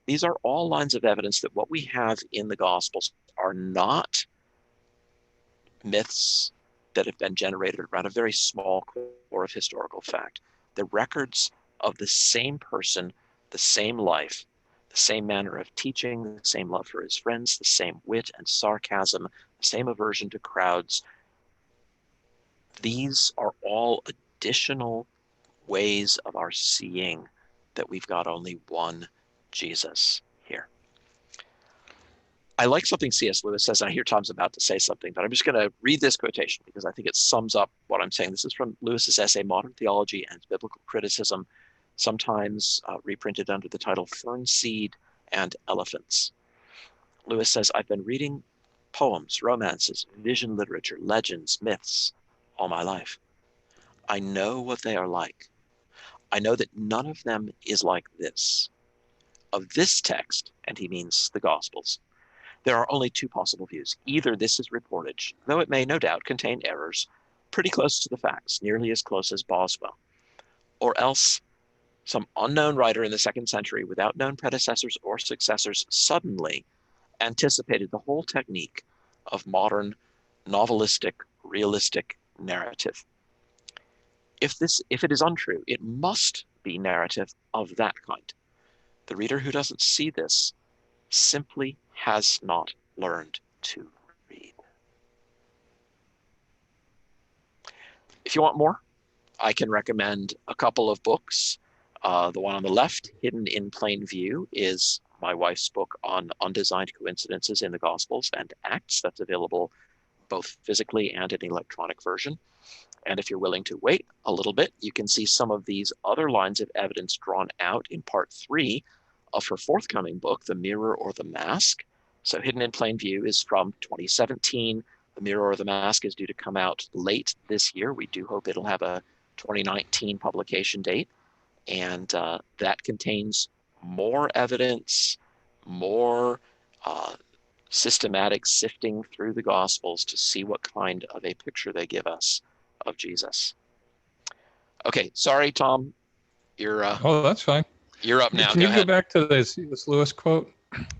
These are all lines of evidence that what we have in the Gospels are not myths that have been generated around a very small core of historical fact. They're records of the same person, the same life, the same manner of teaching, the same love for his friends, the same wit and sarcasm, the same aversion to crowds. These are all additional ways of our seeing that we've got only one Jesus here. I like something C.S. Lewis says, and I hear Tom's about to say something, but I'm just going to read this quotation because I think it sums up what I'm saying. This is from Lewis's essay, Modern Theology and Biblical Criticism, sometimes reprinted under the title Fern Seed and Elephants. Lewis says, "I've been reading poems, romances, vision literature, legends, myths, all my life. I know what they are like. I know that none of them is like this. Of this text, and he means the Gospels, there are only two possible views. Either this is reportage, though it may no doubt contain errors pretty close to the facts, nearly as close as Boswell, or else some unknown writer in the 2nd century without known predecessors or successors suddenly anticipated the whole technique of modern novelistic, realistic narrative. If it is untrue, it must be narrative of that kind. The reader who doesn't see this simply has not learned to read. If you want more, I can recommend a couple of books. The one on the left, Hidden in Plain View, is my wife's book on undesigned coincidences in the Gospels and Acts. That's available both physically and in electronic version. And if you're willing to wait a little bit, you can see some of these other lines of evidence drawn out in part 3 of her forthcoming book, The Mirror or the Mask. So Hidden in Plain View is from 2017. The Mirror or the Mask is due to come out late this year. We do hope it'll have a 2019 publication date. And that contains more evidence, more systematic sifting through the Gospels to see what kind of a picture they give us of Jesus. Okay, sorry, Tom. You're Oh, that's fine. You're up now. Can you go back to this Lewis quote?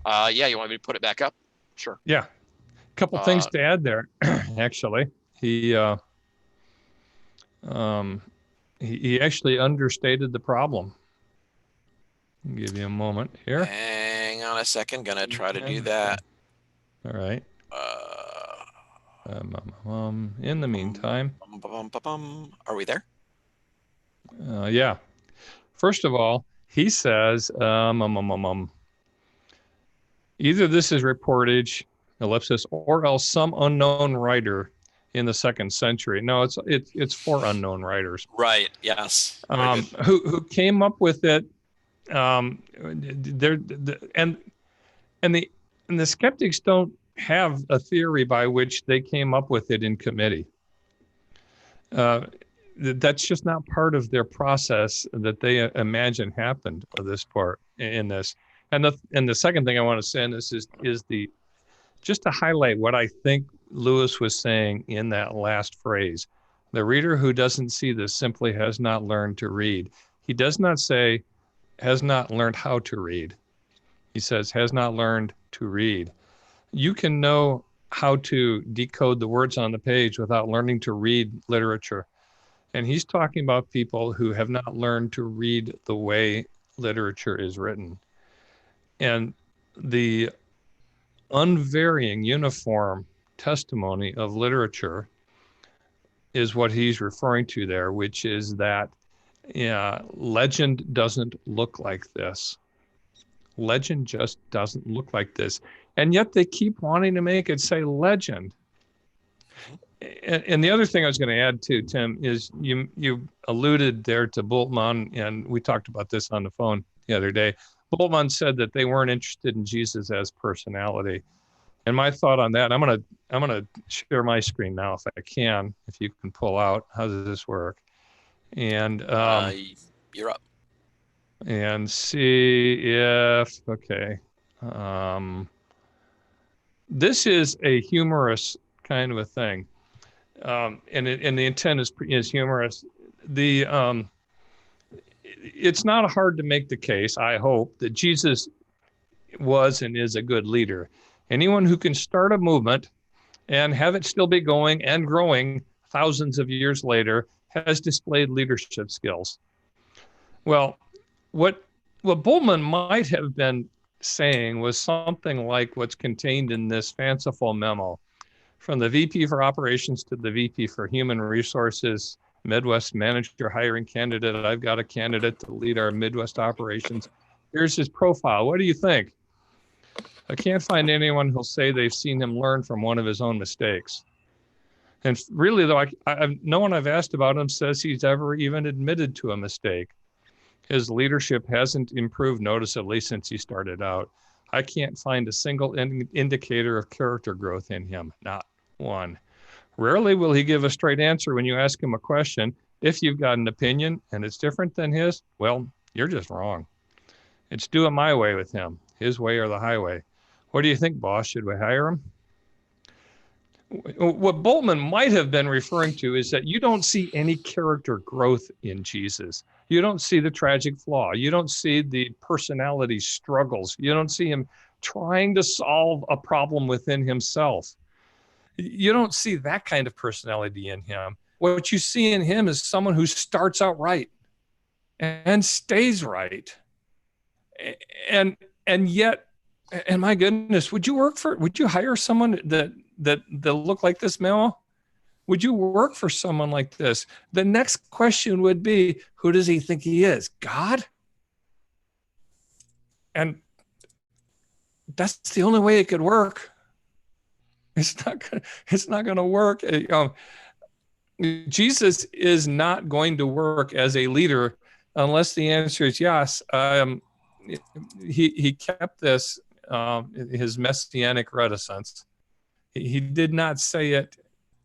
Yeah, you want me to put it back up? Sure. Yeah. A couple things to add there, actually. He actually understated the problem. I'll give you a moment here. Hang on a second. Gonna try to do that. All right. In the meantime. Are we there? Yeah. First of all, he says, either this is reportage, ellipsis, or else some unknown writer in the 2nd century. No, it's 4 unknown writers. Right. Yes. Who came up with it. And the skeptics don't have a theory by which they came up with it in committee. That's just not part of their process that they imagine happened of this part in this. And the second thing I want to say in this is just to highlight what I think Lewis was saying in that last phrase. The reader who doesn't see this simply has not learned to read. He does not say has not learned how to read. He says has not learned to read. You can know how to decode the words on the page without learning to read literature. And he's talking about people who have not learned to read the way literature is written. And the unvarying, uniform testimony of literature is what he's referring to there, which is that legend doesn't look like this. Legend just doesn't look like this. And yet they keep wanting to make it say legend. And the other thing I was going to add too, Tim, is you alluded there to Bultmann, and we talked about this on the phone the other day. Bultmann said that they weren't interested in Jesus as personality. And my thought on that, I'm gonna share my screen now if I can, if you can pull out. How does this work? And you're up. And see if this is a humorous kind of a thing. And the intent is humorous. It's not hard to make the case, I hope, that Jesus was and is a good leader. Anyone who can start a movement and have it still be going and growing thousands of years later has displayed leadership skills. Well, what Bultmann might have been saying was something like what's contained in this fanciful memo. From the VP for Operations to the VP for Human Resources, Midwest Manager Hiring Candidate. I've got a candidate to lead our Midwest operations. Here's his profile. What do you think? I can't find anyone who'll say they've seen him learn from one of his own mistakes. And really, though, no one I've asked about him says he's ever even admitted to a mistake. His leadership hasn't improved noticeably since he started out. I can't find a single indicator of character growth in him, not one. Rarely will he give a straight answer when you ask him a question. If you've got an opinion and it's different than his, well, you're just wrong. It's do it my way with him, his way or the highway. What do you think, boss? Should we hire him? What Boltman might have been referring to is that you don't see any character growth in Jesus. You don't see the tragic flaw. You don't see the personality struggles. You don't see him trying to solve a problem within himself. You don't see that kind of personality in him. What you see in him is someone who starts out right and stays right. And yet, and my goodness, would you hire someone that look like this, Mel? Would you work for someone like this? The next question would be, who does he think he is? God? And that's the only way it could work. It's not going to work. Jesus is not going to work as a leader unless the answer is yes. He kept this, his messianic reticence. He did not say it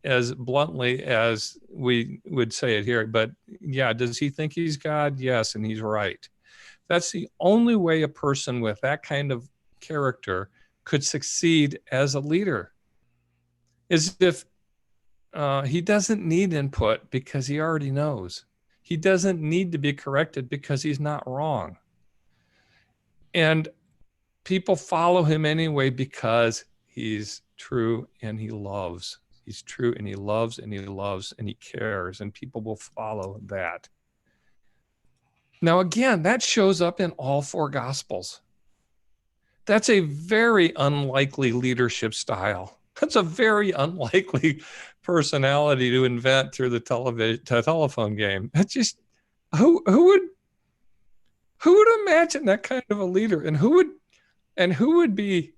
as bluntly as we would say it here, but yeah, does he think he's God? Yes, and he's right. That's the only way a person with that kind of character could succeed as a leader, is if he doesn't need input because he already knows. He doesn't need to be corrected because he's not wrong. And people follow him anyway because he's true and he loves. He's true and he loves and he loves and he cares, and people will follow that. Now, again, that shows up in all four Gospels. That's a very unlikely leadership style. That's a very unlikely personality to invent through the telephone game. That's just, who would imagine that kind of a leader, and who would be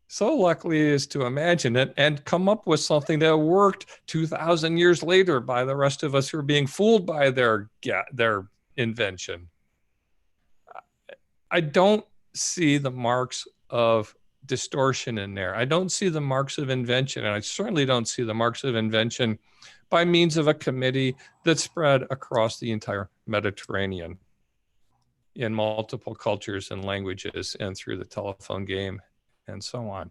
so lucky as to imagine it and come up with something that worked 2,000 years later by the rest of us who are being fooled by their invention. I don't see the marks of distortion in there. I don't see the marks of invention, and I certainly don't see the marks of invention by means of a committee that spread across the entire Mediterranean in multiple cultures and languages and through the telephone game and so on.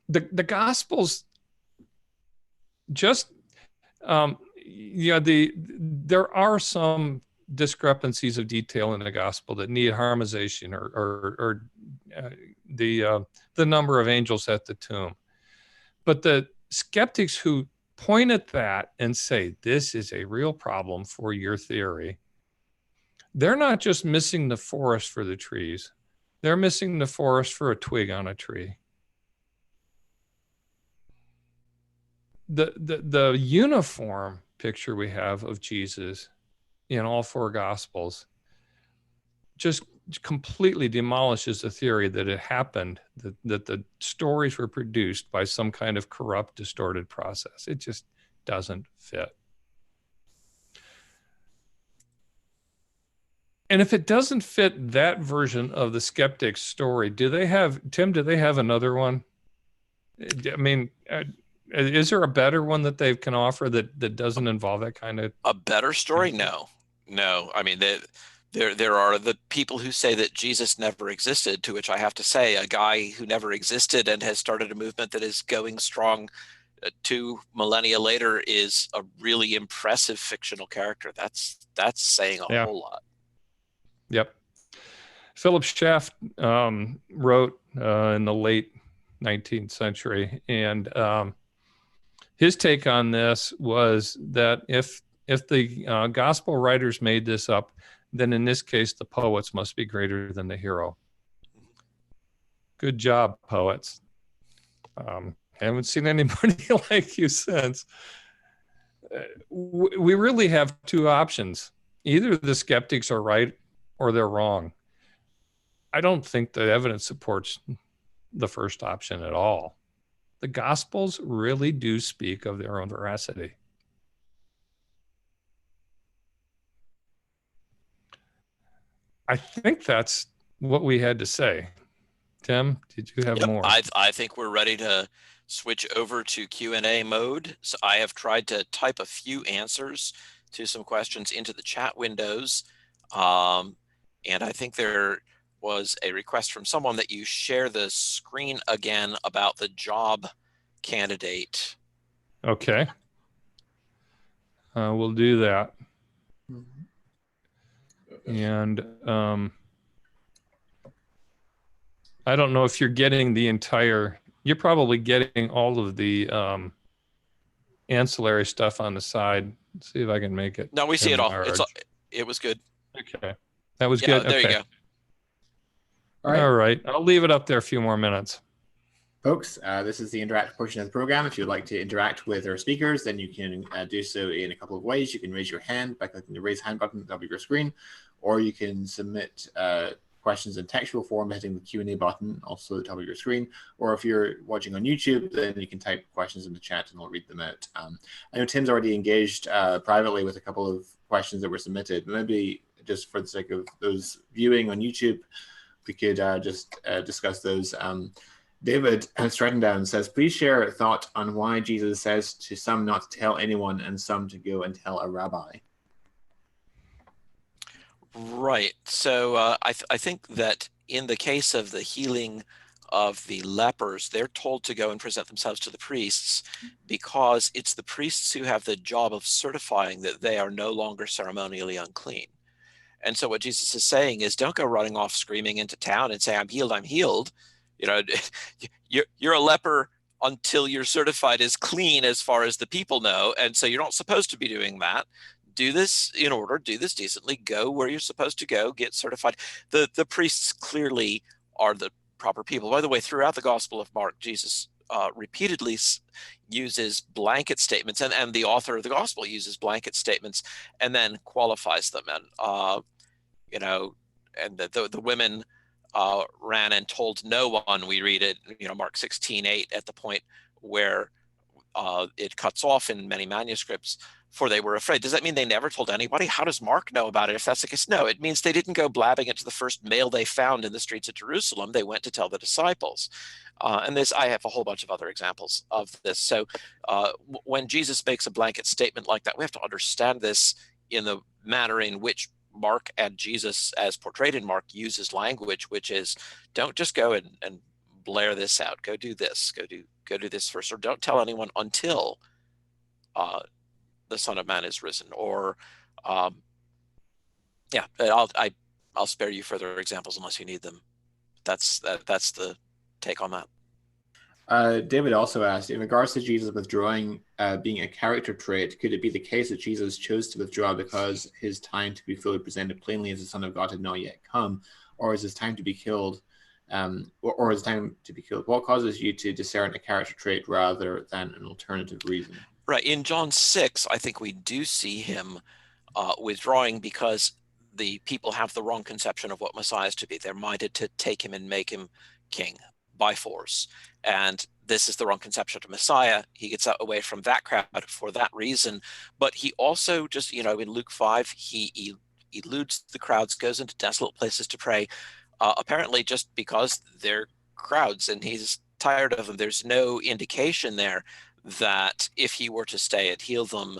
The Gospels just, there are some discrepancies of detail in the Gospel that need harmonization, or the number of angels at the tomb. But the skeptics who point at that and say, this is a real problem for your theory, they're not just missing the forest for the trees. They're missing the forest for a twig on a tree. The uniform picture we have of Jesus in all four Gospels just completely demolishes the theory that it happened, that the stories were produced by some kind of corrupt, distorted process. It just doesn't fit. And if it doesn't fit that version of the skeptic's story, do they have another one? I mean, is there a better one that they can offer that doesn't involve that kind of... A better story? No. I mean, there are the people who say that Jesus never existed, to which I have to say, a guy who never existed and has started a movement that is going strong 2 millennia later is a really impressive fictional character. That's saying a whole lot. Yep. Philip Schaff wrote in the late 19th century, and his take on this was that if the gospel writers made this up, then in this case, the poets must be greater than the hero. Good job, poets. Haven't seen anybody like you since. We really have two options. Either the skeptics are right or they're wrong. I don't think the evidence supports the first option at all. The Gospels really do speak of their own veracity. I think that's what we had to say. Tim, did you have more? I think we're ready to switch over to Q&A mode. So I have tried to type a few answers to some questions into the chat windows. And I think there was a request from someone that you share the screen again about the job candidate. Okay. We'll do that. And I don't know if you're getting the entire, you're probably getting all of the ancillary stuff on the side. Let's see if I can make it. No, we see it all. enlarge. It was good. Okay. That was Yeah, good. there Okay. you go. All right. I'll leave it up there a few more minutes. Folks, this is the interactive portion of the program. If you'd like to interact with our speakers, then you can do so in a couple of ways. You can raise your hand by clicking the raise hand button at the top of your screen, or you can submit questions in textual form by hitting the Q&A button also at the top of your screen. Or if you're watching on YouTube, then you can type questions in the chat and I'll read them out. I know Tim's already engaged privately with a couple of questions that were submitted. Maybe just for the sake of those viewing on YouTube, we could just discuss those. David Strattondown says, please share a thought on why Jesus says to some not to tell anyone and some to go and tell a rabbi. Right. So I think that in the case of the healing of the lepers, they're told to go and present themselves to the priests because it's the priests who have the job of certifying that they are no longer ceremonially unclean. And so what Jesus is saying is, don't go running off screaming into town and say, I'm healed, I'm healed. You know, you're a leper until you're certified as clean as far as the people know. And so you're not supposed to be doing that. Do this in order, do this decently, go where you're supposed to go, get certified. The priests clearly are the proper people. By the way, throughout the Gospel of Mark, Jesus repeatedly uses blanket statements, and the author of the Gospel uses blanket statements and then qualifies them. And, you know, and the women ran and told no one. We read it, you know, Mark 16:8 at the point where it cuts off in many manuscripts, for they were afraid. Does that mean they never told anybody? How does Mark know about it if that's the case? No, it means they didn't go blabbing it to the first male they found in the streets of Jerusalem. They went to tell the disciples. And this, I have a whole bunch of other examples of this. So when Jesus makes a blanket statement like that, we have to understand this in the manner in which Mark and Jesus, as portrayed in Mark, uses language, which is, don't just go and blare this out. Go do this. Go do this first, or don't tell anyone until the Son of Man is risen. Or yeah, I'll spare you further examples unless you need them. That's the take on that. David also asked, in regards to Jesus withdrawing being a character trait, could it be the case that Jesus chose to withdraw because his time to be fully presented plainly as the Son of God had not yet come, or is his time to be killed? Or is time to be killed? What causes you to discern a character trait rather than an alternative reason? Right. In John 6, I think we do see him withdrawing because the people have the wrong conception of what Messiah is to be. They're minded to take him and make him king by force. And this is the wrong conception of Messiah. He gets away from that crowd for that reason. But he also just, you know, in Luke 5, he eludes the crowds, goes into desolate places to pray, apparently just because they're crowds and he's tired of them. There's no indication there that if he were to stay and heal them,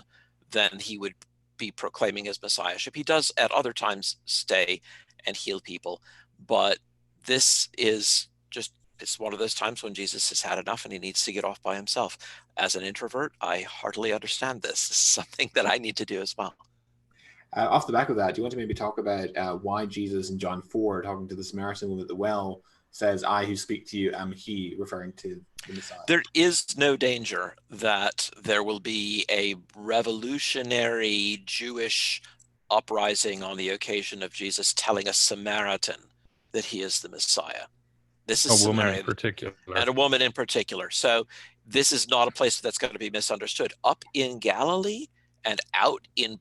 then he would be proclaiming his messiahship. He does at other times stay and heal people, but this is just, it's one of those times when Jesus has had enough and he needs to get off by himself. As an introvert, I heartily understand this. This is something that I need to do as well. Off the back of that, do you want to maybe talk about why Jesus in John 4, talking to the Samaritan woman at the well, says, I who speak to you am he, referring to the Messiah? There is no danger that there will be a revolutionary Jewish uprising on the occasion of Jesus telling a Samaritan that he is the Messiah. This is a woman Samaria, in particular. and a woman in particular. So this is not a place that's going to be misunderstood. Up in Galilee and out in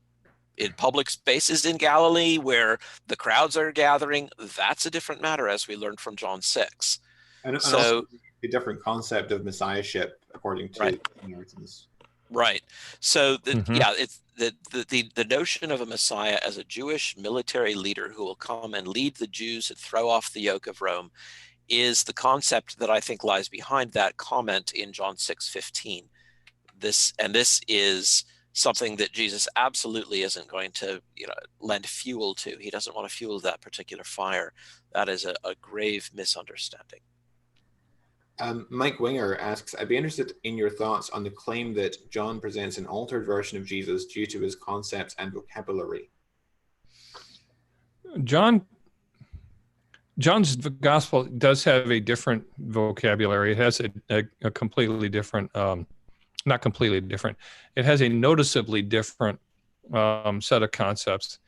public spaces in Galilee where the crowds are gathering, that's a different matter, as we learned from John 6. And also a different concept of messiahship according to Samaritans. Right. So yeah, it's the notion of a Messiah as a Jewish military leader who will come and lead the Jews and throw off the yoke of Rome is the concept that I think lies behind that comment in John 6:15. This is something that Jesus absolutely isn't going to, lend fuel to. He doesn't want to fuel that particular fire. That is a grave misunderstanding. Mike Winger asks, I'd be interested in your thoughts on the claim that John presents an altered version of Jesus due to his concepts and vocabulary. John's gospel does have a different vocabulary. It has a completely different, not completely different. It has a noticeably different set of concepts.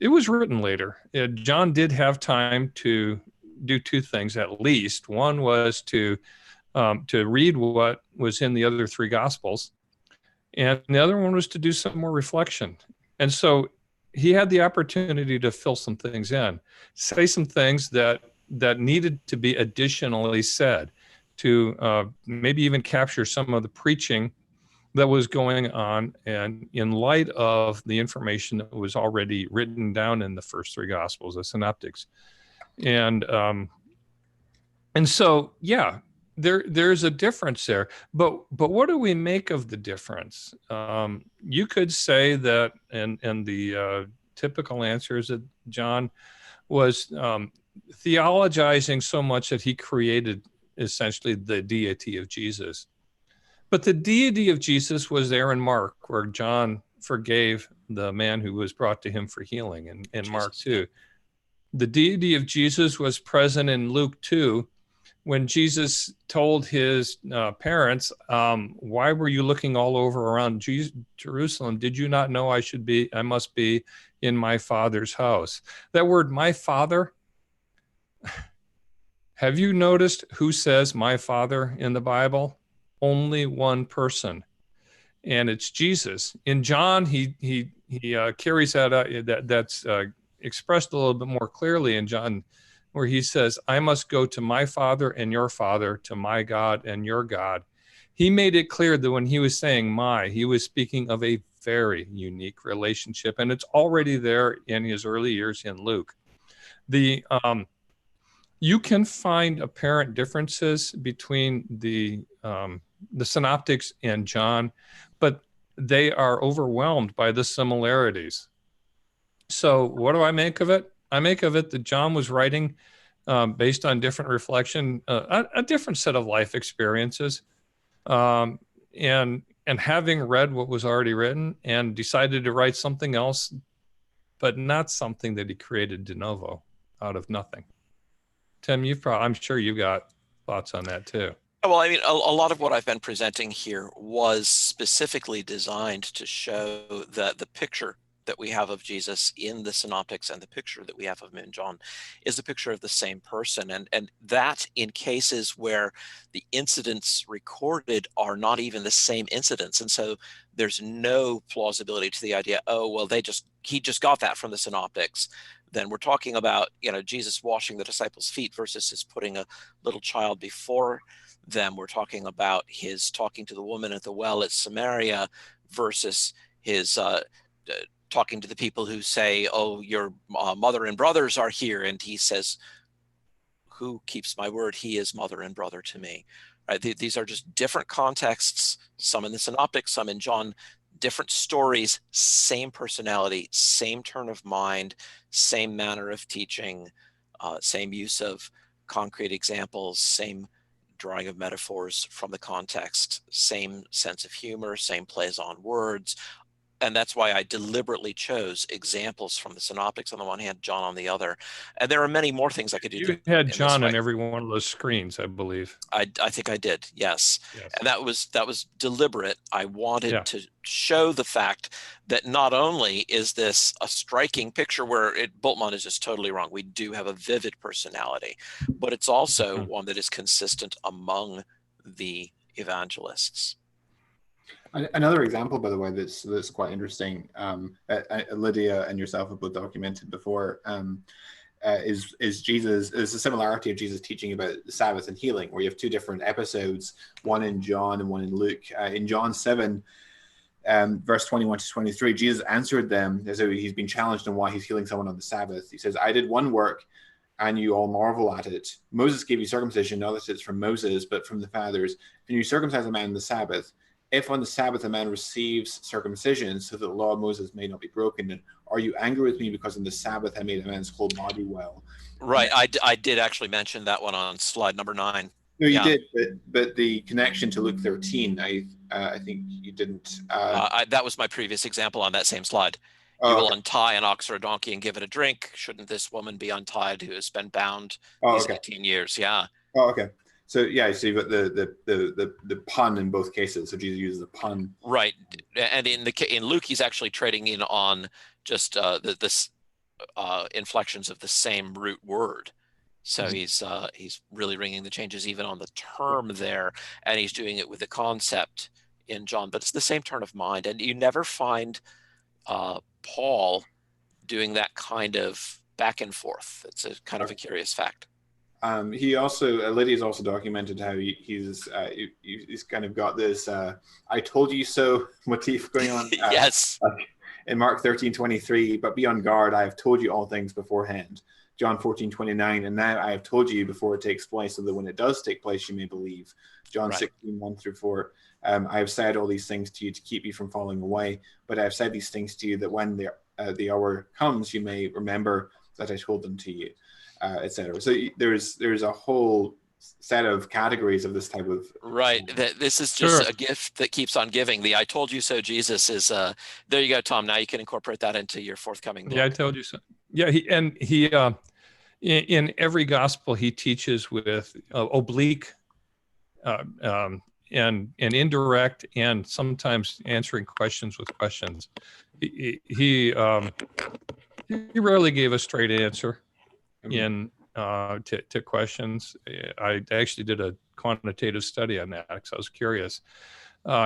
It was written later. John did have time to do two things at least. One was to read what was in the other three gospels, and the other one was to do some more reflection. And so he had the opportunity to fill some things in, say some things that needed to be additionally said, to maybe even capture some of the preaching that was going on, and in light of the information that was already written down in the first three gospels, the synoptics. And so, yeah, there's a difference there. But what do we make of the difference? You could say that, and the typical answer is that John was theologizing so much that he created essentially the deity of Jesus. But the deity of Jesus was there in Mark, where John forgave the man who was brought to him for healing, in Mark 2. The deity of Jesus was present in Luke 2, when Jesus told his parents, why were you looking all over around Jerusalem? Did you not know I must be in my Father's house? That word, my Father, have you noticed who says my Father in the Bible? Only one person, and it's Jesus. In John, he carries that out. That's expressed a little bit more clearly in John, where he says, I must go to my Father and your Father, to my God and your God. He made it clear that when he was saying he was speaking of a very unique relationship, and it's already there in his early years in Luke. You can find apparent differences between the synoptics and John, but they are overwhelmed by the similarities. So what do I make of it? I make of it that John was writing based on different reflection, a different set of life experiences, and having read what was already written, and decided to write something else, but not something that he created de novo out of nothing. Tim, I'm sure you've got thoughts on that too. Well, I mean, a lot of what I've been presenting here was specifically designed to show that the picture that we have of Jesus in the synoptics and the picture that we have of him in John is a picture of the same person. And that in cases where the incidents recorded are not even the same incidents. And so there's no plausibility to the idea, oh, well, he just got that from the synoptics. Then we're talking about, Jesus washing the disciples' feet versus his putting a little child before them. We're talking about his talking to the woman at the well at Samaria versus his talking to the people who say, oh, your mother and brothers are here. And he says, who keeps my word? He is mother and brother to me. Right? These are just different contexts, some in the synoptics, some in John, different stories, same personality, same turn of mind, same manner of teaching, same use of concrete examples, same drawing of metaphors from the context, same sense of humor, same plays on words. And that's why I deliberately chose examples from the synoptics on the one hand, John on the other. And there are many more things I could do. You had John on every one of those screens, I believe. I think I did, yes. And that was deliberate. I wanted to show the fact that not only is this a striking picture where Bultmann is just totally wrong. We do have a vivid personality, but it's also one that is consistent among the evangelists. Another example, by the way, that's quite interesting. Lydia and yourself have both documented before. Is a similarity of Jesus teaching about the Sabbath and healing, where you have two different episodes, one in John and one in Luke. In John 7, verse 21 to 23, Jesus answered them as though he's been challenged on why he's healing someone on the Sabbath. He says, I did one work, and you all marvel at it. Moses gave you circumcision, not that it's from Moses, but from the fathers. And you circumcise a man on the Sabbath. If on the Sabbath a man receives circumcision, so that the law of Moses may not be broken, then are you angry with me because on the Sabbath I made a man's whole body well? Right. I did actually mention that one on slide number 9. No, you did, but the connection to Luke 13, I think you didn't. That was my previous example on that same slide. You will untie an ox or a donkey and give it a drink. Shouldn't this woman be untied who has been bound these 18 years? Yeah. Oh, okay. So yeah, so you've got the pun in both cases. So Jesus uses a pun. Right, and in Luke, he's actually trading in on just the inflections of the same root word. So he's really ringing the changes even on the term there, and he's doing it with the concept in John. But it's the same turn of mind, and you never find Paul doing that kind of back and forth. It's a kind of a curious fact. He also, Lydia's also documented how he's kind of got this "I told you so" motif going on. Yes. In Mark 13:23, but be on guard. I have told you all things beforehand. John 14:29, and now I have told you before it takes place, so that when it does take place, you may believe. John 16:1-4. I have said all these things to you to keep you from falling away, but I have said these things to you that when the hour comes, you may remember that I told them to you, etc. So there's a whole set of categories of this type of This is just a gift that keeps on giving. The "I told you so" Jesus is there. You go, Tom. Now you can incorporate that into your forthcoming book. Yeah, I told you so. Yeah, he in every gospel he teaches with oblique and indirect, and sometimes answering questions with questions. He rarely gave a straight answer to questions. I actually did a quantitative study on that because I was curious.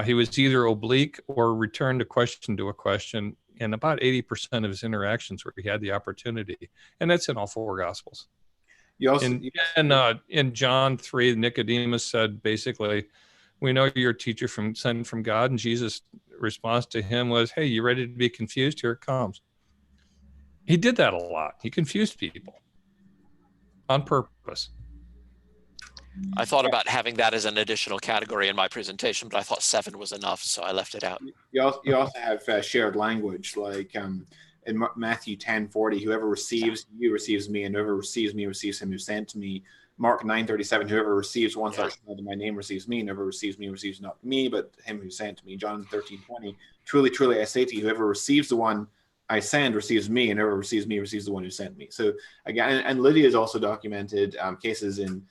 He was either oblique or returned a question to a question in about 80% of his interactions where he had the opportunity. And that's in all 4 Gospels. In John 3, Nicodemus said, basically, we know you're a teacher sent from God. And Jesus' response to him was, hey, you ready to be confused? Here it comes. He did that a lot. He confused people on purpose. I thought about having that as an additional category in my presentation, but I thought 7 was enough, so I left it out. You also have shared language, like in Matthew 10:40, whoever receives you receives me, and whoever receives me receives him who sent me. Mark 9:37, whoever receives one such child in my name receives me, and whoever receives me receives not me, but him who sent me. John 13:20, truly, truly, I say to you, whoever receives the one I send receives me, and whoever receives me receives the one who sent me. So again, and Lydia has also documented cases in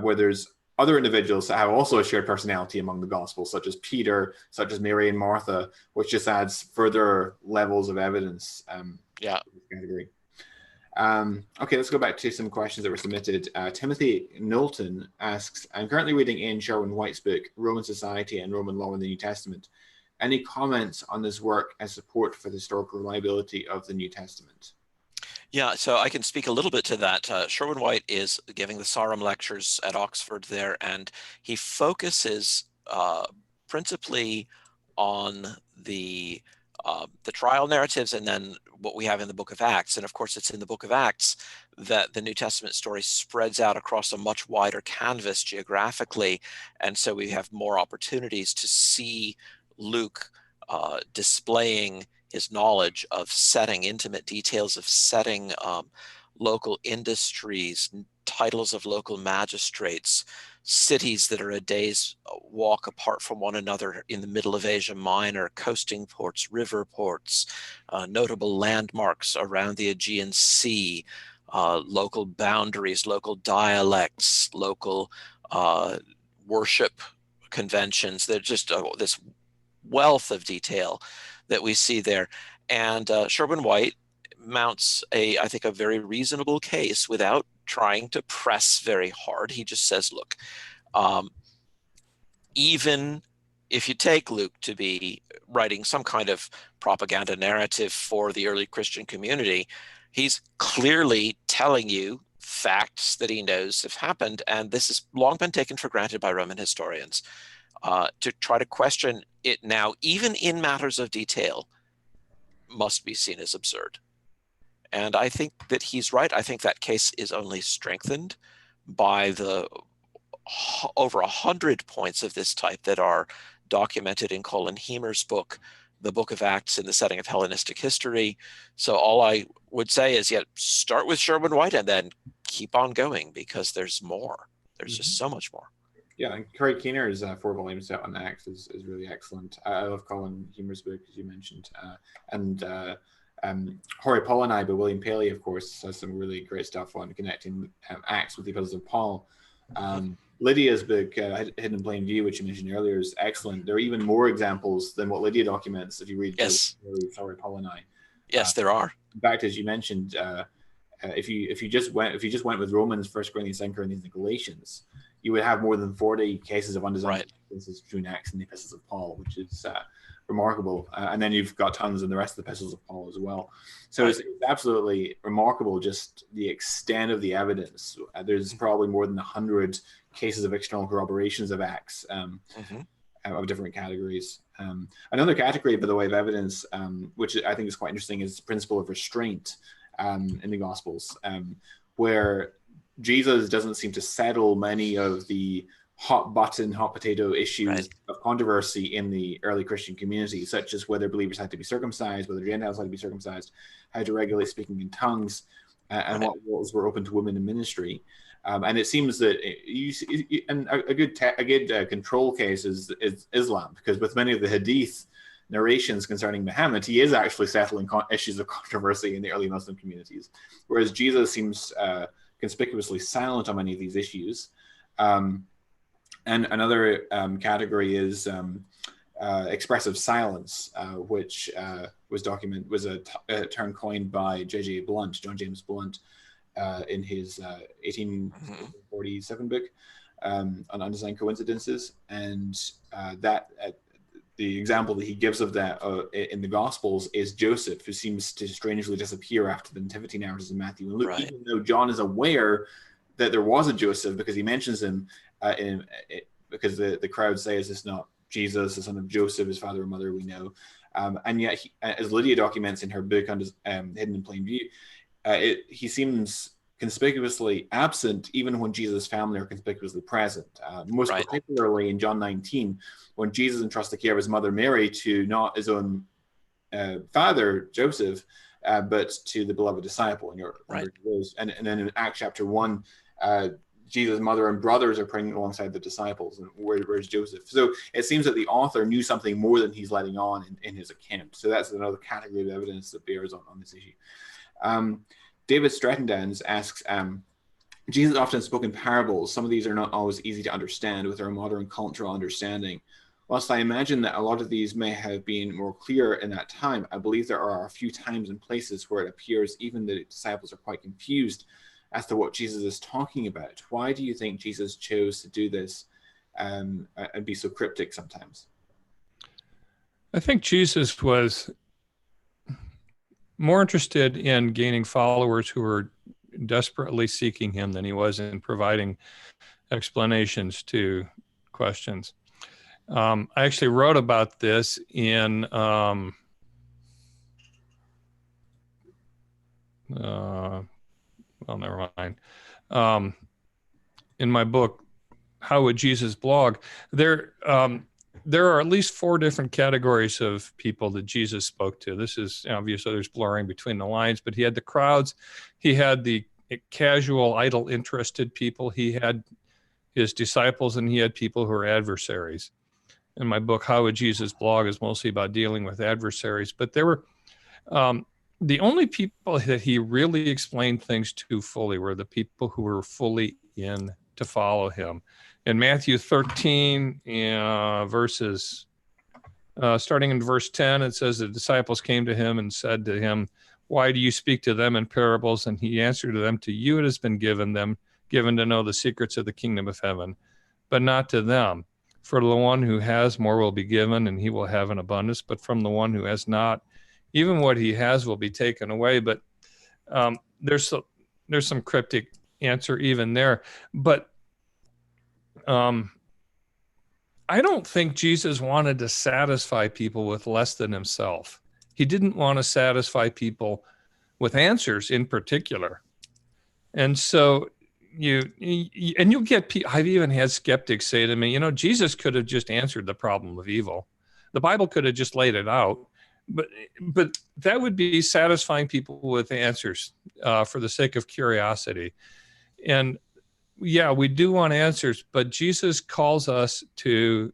where there's other individuals that have also a shared personality among the Gospels, such as Peter, such as Mary and Martha, which just adds further levels of evidence. Category. Okay, let's go back to some questions that were submitted. Timothy Knowlton asks, I'm currently reading Ian Sherwin White's book, Roman Society and Roman Law in the New Testament. Any comments on this work as support for the historical reliability of the New Testament? Yeah, so I can speak a little bit to that. Sherwin White is giving the Sarum lectures at Oxford there, and he focuses principally on the trial narratives and then what we have in the book of Acts. And of course, it's in the book of Acts that the New Testament story spreads out across a much wider canvas geographically. And so we have more opportunities to see Luke displaying his knowledge of setting, intimate details of setting, local industries, titles of local magistrates, cities that are a day's walk apart from one another in the middle of Asia Minor, coasting ports, river ports, notable landmarks around the Aegean Sea, local boundaries, local dialects, local worship conventions. There's just this wealth of detail that we see there. And Sherwin White mounts I think a very reasonable case without trying to press very hard. He just says, look, even if you take Luke to be writing some kind of propaganda narrative for the early Christian community, he's clearly telling you facts that he knows have happened. And this has long been taken for granted by Roman historians. To try to question it now, even in matters of detail, must be seen as absurd. And I think that he's right. I think that case is only strengthened by the over 100 points of this type that are documented in Colin Hemer's book, The Book of Acts in the Setting of Hellenistic History. So all I would say is, start with Sherwin White and then keep on going, because there's more. There's just so much more. Yeah, and Corey Keener's 4-volume set on Acts is really excellent. I love Colin Hemer's book, as you mentioned. Hori Paulini by William Paley, of course, has some really great stuff on connecting Acts with the epistles of Paul. Lydia's book, Hidden in Plain View, which you mentioned earlier, is excellent. There are even more examples than what Lydia documents if you read Hori Paulini. Yes, there are. In fact, as you mentioned, if you just went with Romans, 1 Corinthians, 2 Corinthians, and Galatians, you would have more than 40 cases of undesigned differences between Acts and the epistles of Paul, which is remarkable. And then you've got tons in the rest of the epistles of Paul as well. So it's absolutely remarkable, just the extent of the evidence. There's probably more than 100 cases of external corroborations of Acts of different categories. Another category, by the way, of evidence, which I think is quite interesting, is the principle of restraint in the Gospels, where Jesus doesn't seem to settle many of the hot potato issues of controversy in the early Christian community, such as whether believers had to be circumcised, whether Gentiles had to be circumcised, how to regulate speaking in tongues, and what roles were open to women in ministry. And it seems that a good control case is Islam, because with many of the Hadith narrations concerning Muhammad, he is actually settling issues of controversy in the early Muslim communities, whereas Jesus seems conspicuously silent on many of these issues. And another category is expressive silence, which was a term coined by J.J. Blunt, John James Blunt, in his 1847 book on undesigned coincidences. And the example that he gives of that in the Gospels is Joseph, who seems to strangely disappear after the nativity narratives in Matthew and Luke, even though John is aware that there was a Joseph, because he mentions him because the crowd say, is this not Jesus, the son of Joseph, his father and mother, we know. And yet, as Lydia documents in her book on Hidden in Plain View, he seems conspicuously absent even when Jesus' family are conspicuously present. Most particularly in John 19, when Jesus entrusts the care of his mother Mary to not his own father Joseph, but to the beloved disciple. And then in Acts chapter 1, Jesus' mother and brothers are praying alongside the disciples, and where's Joseph? So it seems that the author knew something more than he's letting on in his account. So that's another category of evidence that bears on this issue. David Strettendowns asks, Jesus often spoke in parables. Some of these are not always easy to understand with our modern cultural understanding. Whilst I imagine that a lot of these may have been more clear in that time, I believe there are a few times and places where it appears even the disciples are quite confused as to what Jesus is talking about. Why do you think Jesus chose to do this and be so cryptic sometimes? I think Jesus was more interested in gaining followers who were desperately seeking him than he was in providing explanations to questions. I actually wrote about this in well, never mind. In my book, How Would Jesus Blog? There are at least 4 different categories of people that Jesus spoke to. This is obviously there's blurring between the lines, but he had the crowds, he had the casual, idle, interested people, he had his disciples, and he had people who are adversaries. In my book, How Would Jesus Blog, is mostly about dealing with adversaries, but there were the only people that he really explained things to fully were the people who were fully in to follow him. In Matthew 13, starting in verse 10, it says the disciples came to him and said to him, "Why do you speak to them in parables?" And he answered to them, "To you it has been given to know the secrets of the kingdom of heaven, but not to them. For the one who has more will be given, and he will have an abundance. But from the one who has not, even what he has will be taken away." But there's some cryptic answer even there. But I don't think Jesus wanted to satisfy people with less than himself. He didn't want to satisfy people with answers in particular. And so you'll get, I've even had skeptics say to me, Jesus could have just answered the problem of evil. The Bible could have just laid it out, but that would be satisfying people with answers for the sake of curiosity. And yeah, we do want answers, but Jesus calls us to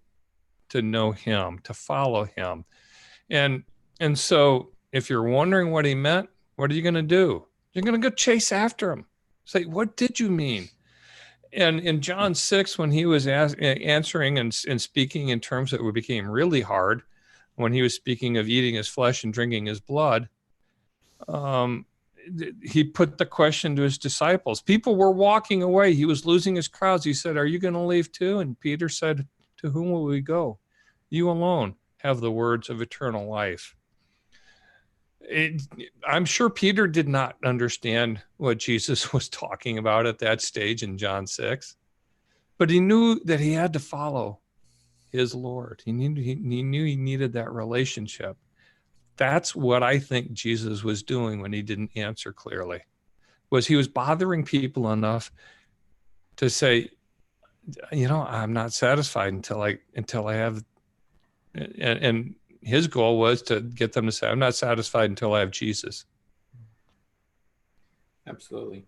know him, to follow him. And so if you're wondering what he meant, what are you going to do? You're going to go chase after him. Say, what did you mean? And in John 6, when he was answering and speaking in terms that became really hard, when he was speaking of eating his flesh and drinking his blood, he put the question to his disciples. People were walking away. He was losing his crowds. He said, are you going to leave too? And Peter said, to whom will we go? You alone have the words of eternal life. I'm sure Peter did not understand what Jesus was talking about at that stage in John 6, but he knew that he had to follow his Lord. He knew he needed that relationship. That's what I think Jesus was doing when he didn't answer clearly, was he was bothering people enough to say, I'm not satisfied until I have, and his goal was to get them to say, I'm not satisfied until I have Jesus. Absolutely.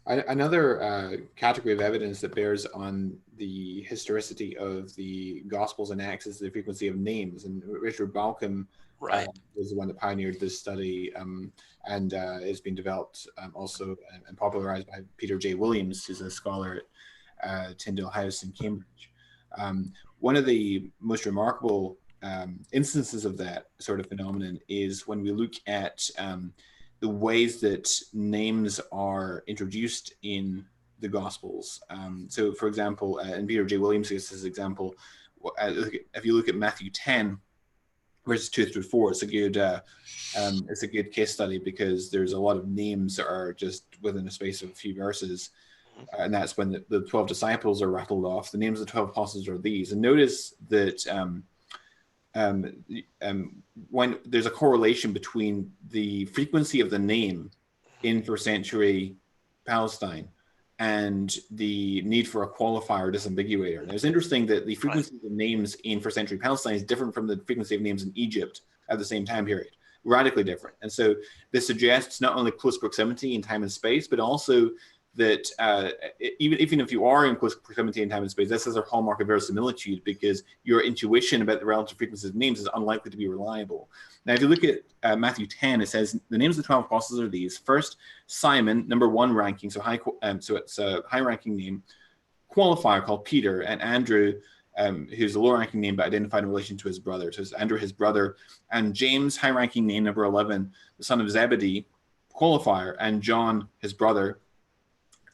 Another category of evidence that bears on the historicity of the Gospels and Acts is the frequency of names. And Richard Balcom was the one that pioneered this study, and it's been developed also and popularized by Peter J. Williams, who's a scholar at Tyndale House in Cambridge. One of the most remarkable instances of that sort of phenomenon is when we look at the ways that names are introduced in the Gospels. So, for example, and Peter J. Williams gives this example, if you look at Matthew 10, verses 2 through 4, it's a good case study because there's a lot of names that are just within a space of a few verses. And that's when the 12 disciples are rattled off. The names of the 12 apostles are these. And notice that when there's a correlation between the frequency of the name in first century Palestine and the need for a qualifier disambiguator. Now, it's interesting that the frequency of the names in first century Palestine is different from the frequency of names in Egypt at the same time period, radically different. And so this suggests not only close proximity in time and space, but also that even if you are in close proximity in time and space, this is a hallmark of verisimilitude, because your intuition about the relative frequencies of names is unlikely to be reliable. Now, if you look at Matthew 10, it says the names of the 12 apostles are these. First, Simon, number 1 ranking, so it's a high-ranking name, qualifier called Peter, and Andrew, who's a low-ranking name but identified in relation to his brother. So it's Andrew, his brother, and James, high-ranking name, number 11, the son of Zebedee, qualifier, and John, his brother,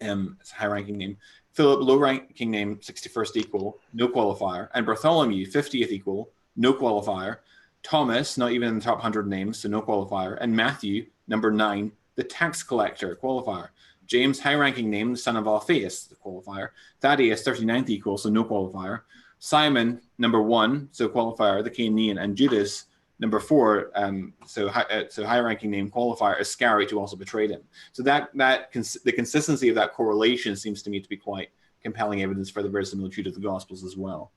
it's a high-ranking name. Philip, low-ranking name, 61st equal, no qualifier. And Bartholomew, 50th equal, no qualifier. Thomas, not even in the top 100 names, so no qualifier. And Matthew, number 9, the tax collector, qualifier. James, high-ranking name, the son of Alphaeus, the qualifier. Thaddeus, 39th equal, so no qualifier. Simon, number 1, so qualifier, the Canaanian. And Judas, number 4, so high-ranking name, qualifier, Iscariot, who also betrayed him. So the consistency of that correlation seems to me to be quite compelling evidence for the verisimilitude of the Gospels as well.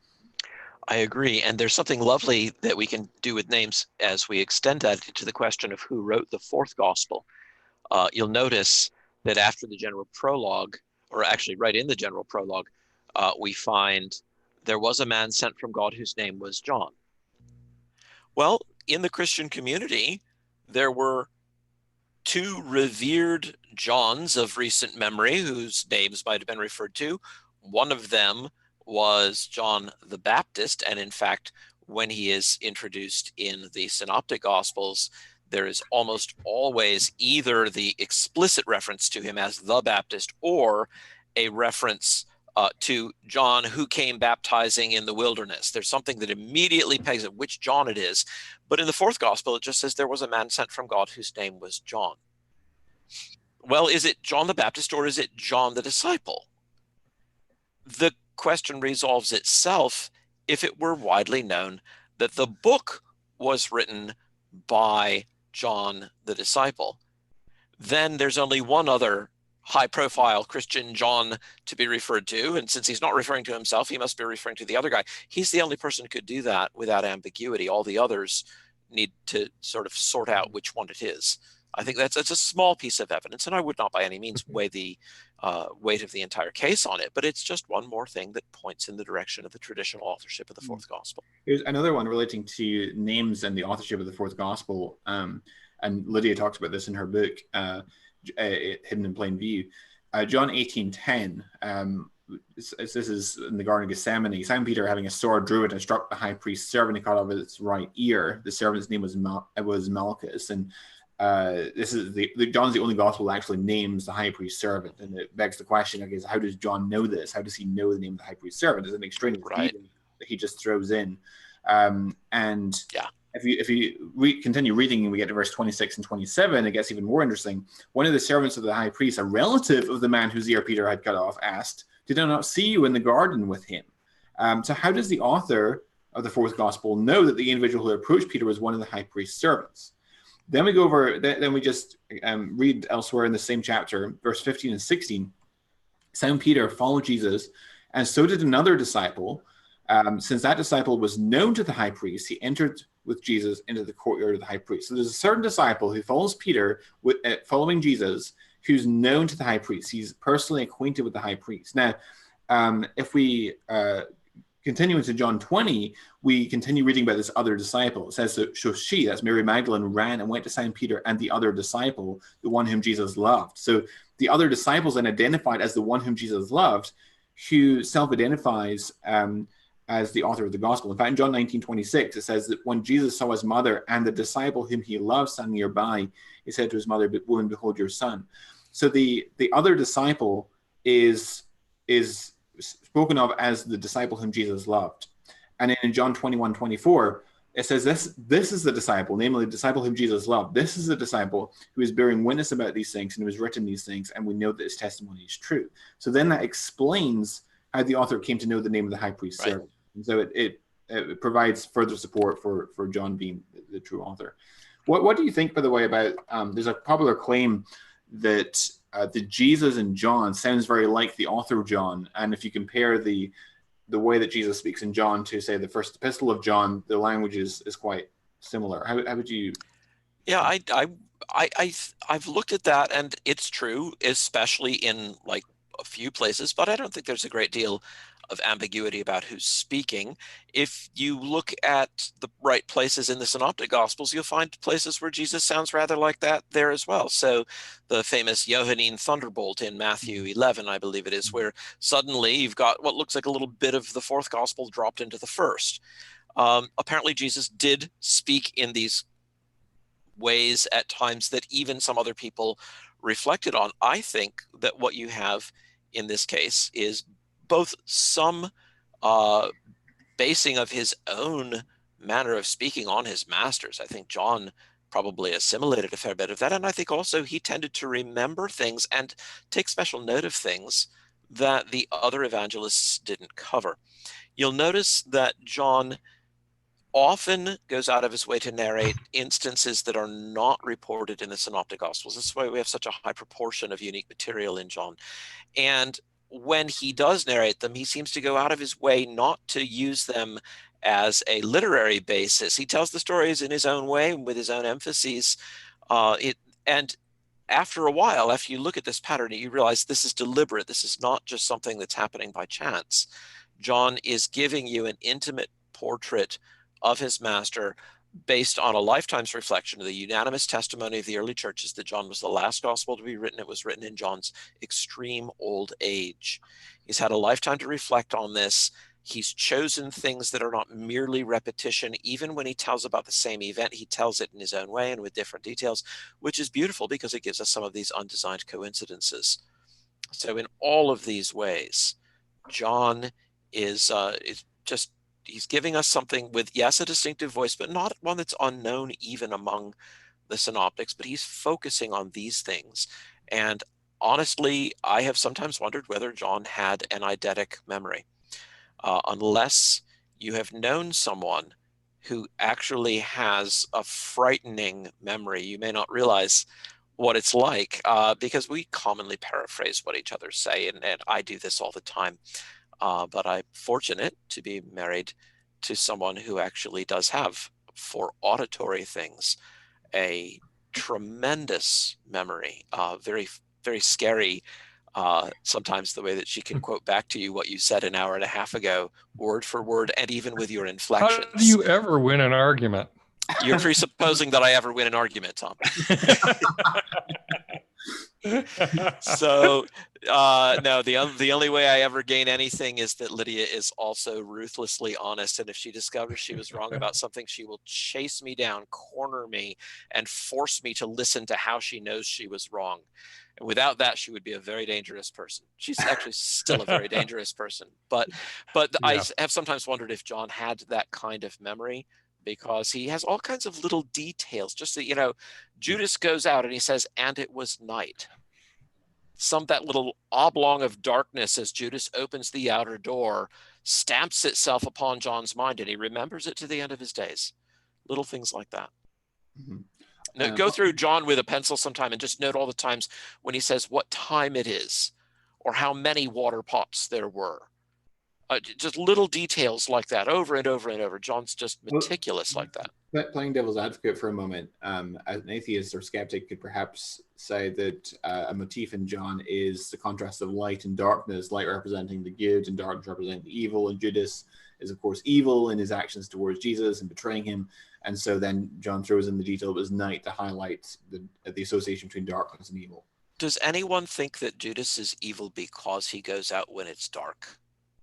I agree, and there's something lovely that we can do with names as we extend that to the question of who wrote the 4th Gospel. You'll notice that after the general prologue, or actually right in the general prologue, we find there was a man sent from God whose name was John. Well, in the Christian community, there were 2 revered Johns of recent memory whose names might have been referred to. One of them was John the Baptist, and in fact, when he is introduced in the Synoptic Gospels, there is almost always either the explicit reference to him as the Baptist or a reference to John who came baptizing in the wilderness. There's something that immediately pegs at which John it is. But in the 4th Gospel, it just says there was a man sent from God whose name was John. Well, is it John the Baptist or is it John the disciple? The question resolves itself if it were widely known that the book was written by John the disciple, then there's only one other high-profile Christian John to be referred to, and since he's not referring to himself, he must be referring to the other guy. He's the only person who could do that without ambiguity. All the others need to sort of sort out which one it is. I think it's a small piece of evidence, and I would not by any means weigh the weight of the entire case on it, but it's just one more thing that points in the direction of the traditional authorship of the fourth gospel. Here's another one relating to names and the authorship of the fourth gospel. And Lydia talks about this in her book, Hidden in Plain View. John 18:10, this is in the Garden of Gethsemane. Simon Peter, having a sword, drew it and struck the high priest's servant and cut off its right ear. The servant's name was Malchus. And this is John's the only gospel that actually names the high priest's servant. And it begs the question, okay, so how does John know this? How does he know the name of the high priest's servant? Is it an extraneous detail that he just throws in? And yeah. If you continue reading and we get to verse 26 and 27, it gets even more interesting. One of the servants of the high priest, a relative of the man whose ear Peter had cut off, asked, "Did I not see you in the garden with him?" So how does the author of the fourth gospel know that the individual who approached Peter was one of the high priest's servants? Then we go over, then we just read elsewhere in the same chapter, verse 15 and 16. Simon Peter followed Jesus, and so did another disciple. Since that disciple was known to the high priest, he entered with Jesus into the courtyard of the high priest. So there's a certain disciple who follows Peter, following Jesus, who's known to the high priest. He's personally acquainted with the high priest. Now, if we continue into John 20, we continue reading about this other disciple. It says, so she, that's Mary Magdalene, ran and went to Simon Peter and the other disciple, the one whom Jesus loved. So the other disciples then identified as the one whom Jesus loved, who self-identifies as the author of the gospel. In fact, in John 19:26, it says that when Jesus saw his mother and the disciple whom he loved standing nearby, he said to his mother, "Woman, behold your son." So the other disciple is spoken of as the disciple whom Jesus loved. And in John 21:24, it says this is the disciple, namely the disciple whom Jesus loved. This is the disciple who is bearing witness about these things and who has written these things, and we know that his testimony is true. So then that explains how the author came to know the name of the high priest's servant. And so it provides further support for John being the true author. What do you think, by the way, about there's a popular claim that the Jesus in John sounds very like the author of John, and if you compare the way that Jesus speaks in John to, say, the first epistle of John, the language is quite similar. How would you? Yeah, I've looked at that, and it's true, especially in like a few places, but I don't think there's a great deal of ambiguity about who's speaking. If you look at the right places in the Synoptic Gospels, you'll find places where Jesus sounds rather like that there as well. So the famous Johannine thunderbolt in Matthew 11, I believe it is, where suddenly you've got what looks like a little bit of the fourth gospel dropped into the first. Apparently Jesus did speak in these ways at times that even some other people reflected on. I think that what you have in this case is both some basing of his own manner of speaking on his masters. I think John probably assimilated a fair bit of that, and I think also he tended to remember things and take special note of things that the other evangelists didn't cover. You'll notice that John often goes out of his way to narrate instances that are not reported in the Synoptic Gospels. This is why we have such a high proportion of unique material in John. And when he does narrate them, he seems to go out of his way not to use them as a literary basis. He tells the stories in his own way with his own emphases. And after a while, after you look at this pattern, you realize this is deliberate. This is not just something that's happening by chance. John is giving you an intimate portrait of his master based on a lifetime's reflection of the unanimous testimony of the early churches that John was the last gospel to be written. It was written in John's extreme old age. He's had a lifetime to reflect on this. He's chosen things that are not merely repetition. Even when he tells about the same event, he tells it in his own way and with different details, which is beautiful because it gives us some of these undesigned coincidences. So in all of these ways, John is just, he's giving us something with, yes, a distinctive voice, but not one that's unknown even among the synoptics, but he's focusing on these things. And honestly, I have sometimes wondered whether John had an eidetic memory. Unless you have known someone who actually has a frightening memory. You may not realize what it's like because we commonly paraphrase what each other say, and I do this all the time. But I'm fortunate to be married to someone who actually does have, for auditory things, a tremendous memory, very, very scary. Sometimes the way that she can quote back to you what you said an hour and a half ago, word for word, and even with your inflections. How do you ever win an argument? You're presupposing that I ever win an argument, Tom. So no, the only way I ever gain anything is that Lydia is also ruthlessly honest, and if she discovers she was wrong about something, she will chase me down, corner me, and force me to listen to how she knows she was wrong. And without that, she would be a very dangerous person. She's actually still a very dangerous person, but yeah. I have sometimes wondered if John had that kind of memory, because he has all kinds of little details. Just that, Judas goes out and he says, "And it was night." That little oblong of darkness as Judas opens the outer door stamps itself upon John's mind, and he remembers it to the end of his days. Little things like that. Mm-hmm. Now, go through John with a pencil sometime and just note all the times when he says what time it is, or how many water pots there were. Just little details like that over and over and over. John's just meticulous like that. Playing devil's advocate for a moment, as an atheist or skeptic could perhaps say that a motif in John is the contrast of light and darkness, light representing the good and darkness representing the evil, and Judas is of course evil in his actions towards Jesus and betraying him. And so then John throws in the detail of his night to highlight the association between darkness and evil. Does anyone think that Judas is evil because he goes out when it's dark?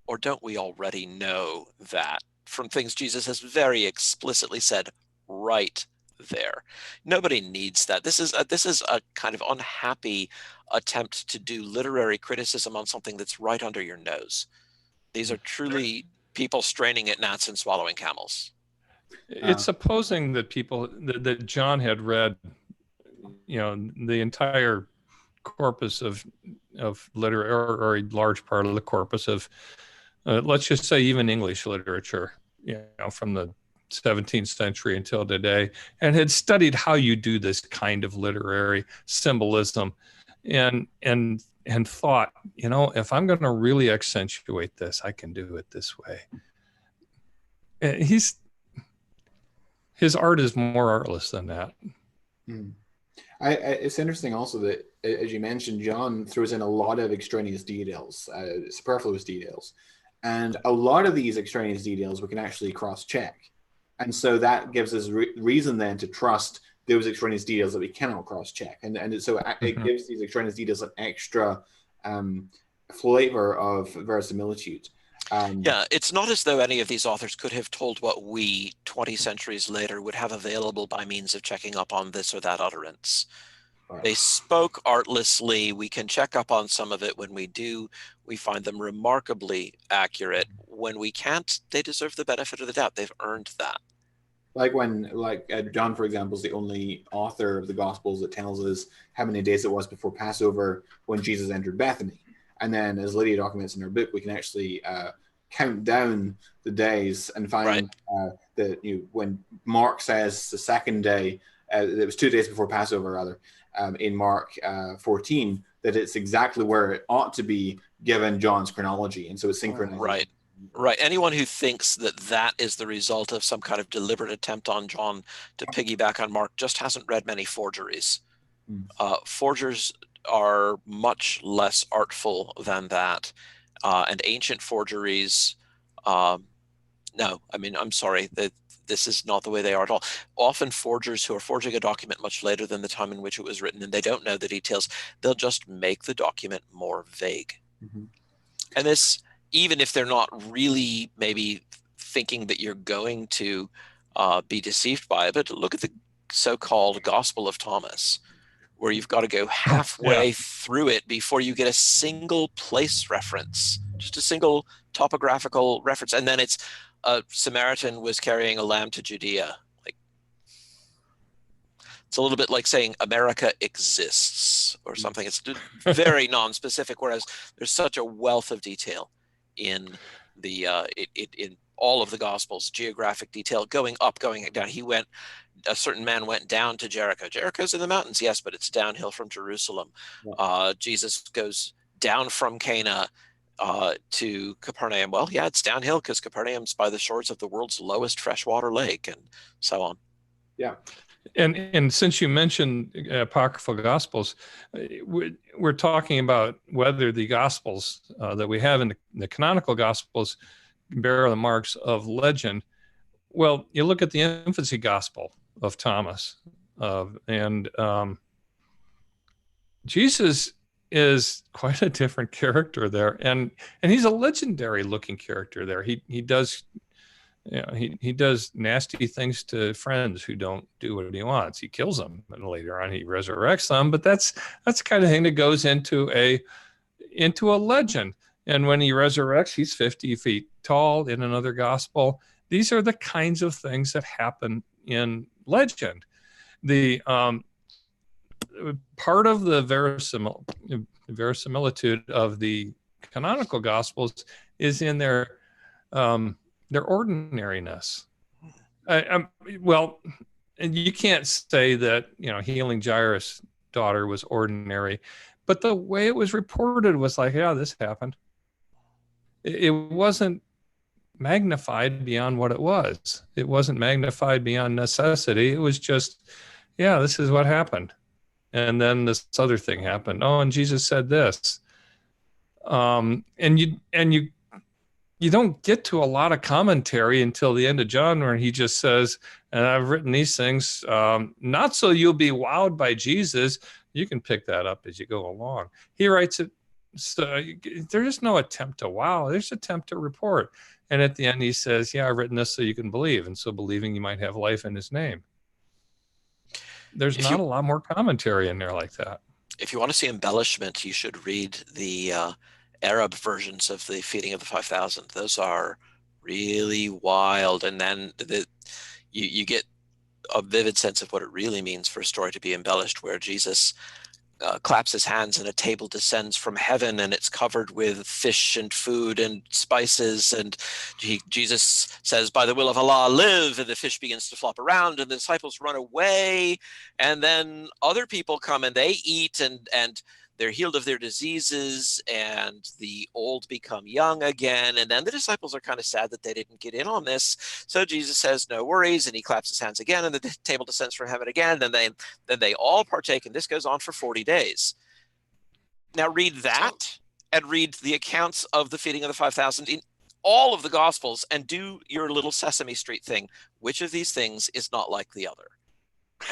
Or don't we already know that from things Jesus has very explicitly said right there? Nobody needs that. This is a kind of unhappy attempt to do literary criticism on something that's right under your nose. These are truly people straining at gnats and swallowing camels. It's supposing that that John had read, the entire corpus of literature, or a large part of the corpus of, let's just say, even English literature, from the 17th century until today, and had studied how you do this kind of literary symbolism, and thought, if I'm going to really accentuate this, I can do it this way. His art is more artless than that. It's interesting also that, as you mentioned, John throws in a lot of extraneous details, superfluous details. And a lot of these extraneous details we can actually cross-check. And so that gives us reason then to trust those extraneous details that we cannot cross-check. And so it gives these extraneous details an extra flavor of verisimilitude. It's not as though any of these authors could have told what we 20 centuries later would have available by means of checking up on this or that utterance. Right. They spoke artlessly. We can check up on some of it. When we do, we find them remarkably accurate. When we can't, they deserve the benefit of the doubt. They've earned that. Like John, for example, is the only author of the Gospels that tells us how many days it was before Passover when Jesus entered Bethany. And then, as Lydia documents in her book, we can actually count down the days and find that when Mark says the second day, it was 2 days before Passover, rather, in Mark 14, that it's exactly where it ought to be given John's chronology. And so it's synchronized. Right. Anyone who thinks that is the result of some kind of deliberate attempt on John to piggyback on Mark just hasn't read many forgeries. Forgers are much less artful than that. And ancient forgeries, I'm sorry, this is not the way they are at all. Often forgers who are forging a document much later than the time in which it was written, and they don't know the details, they'll just make the document more vague. Mm-hmm. And this, even if they're not really maybe thinking that you're going to be deceived by it, but look at the so-called Gospel of Thomas, where you've got to go halfway through it before you get a single place reference, just a single topographical reference. And then it's a Samaritan was carrying a lamb to Judea. It's a little bit like saying America exists or something. It's very non-specific, whereas there's such a wealth of detail in the in all of the Gospels, geographic detail, going up, going down. A certain man went down to Jericho. Jericho's in the mountains, yes, but it's downhill from Jerusalem. Yeah. Jesus goes down from Cana to Capernaum. Well, yeah, it's downhill because Capernaum's by the shores of the world's lowest freshwater lake, and so on. Yeah. And since you mentioned apocryphal Gospels, we're talking about whether the Gospels that we have in the canonical Gospels bear the marks of legend. Well, you look at the infancy Gospel of Thomas, and Jesus is quite a different character there, and he's a legendary looking character there. He does, he does nasty things to friends who don't do what he wants. He kills them, and later on he resurrects them. But that's the kind of thing that goes into a legend. And when he resurrects, he's 50 feet tall in another gospel. These are the kinds of things that happen in legend. The part of the verisimilitude of the canonical Gospels is in their ordinariness. Well, and you can't say that healing Jairus' daughter was ordinary, but the way it was reported was like, yeah, this happened. It wasn't magnified beyond what it was. It wasn't magnified beyond necessity. It was just, yeah, this is what happened. And then this other thing happened. Oh, and Jesus said this. And you don't get to a lot of commentary until the end of John, where he just says, and I've written these things, not so you'll be wowed by Jesus. You can pick that up as you go along. He writes it. So there's no attempt to wow. There's attempt to report. And at the end, he says, yeah, I've written this so you can believe. And so believing you might have life in his name. There's not a lot more commentary in there like that. If you want to see embellishment, you should read the Arab versions of the feeding of the 5,000. Those are really wild. And then you get a vivid sense of what it really means for a story to be embellished, where Jesus claps his hands and a table descends from heaven and it's covered with fish and food and spices, and Jesus says, by the will of Allah, live, and the fish begins to flop around and the disciples run away, and then other people come and they eat and they're healed of their diseases, and the old become young again. And then the disciples are kind of sad that they didn't get in on this. So Jesus says, no worries. And he claps his hands again, and the table descends from heaven again. And then they all partake, and this goes on for 40 days. Now read that and read the accounts of the feeding of the 5,000 in all of the Gospels, and do your little Sesame Street thing. Which of these things is not like the other?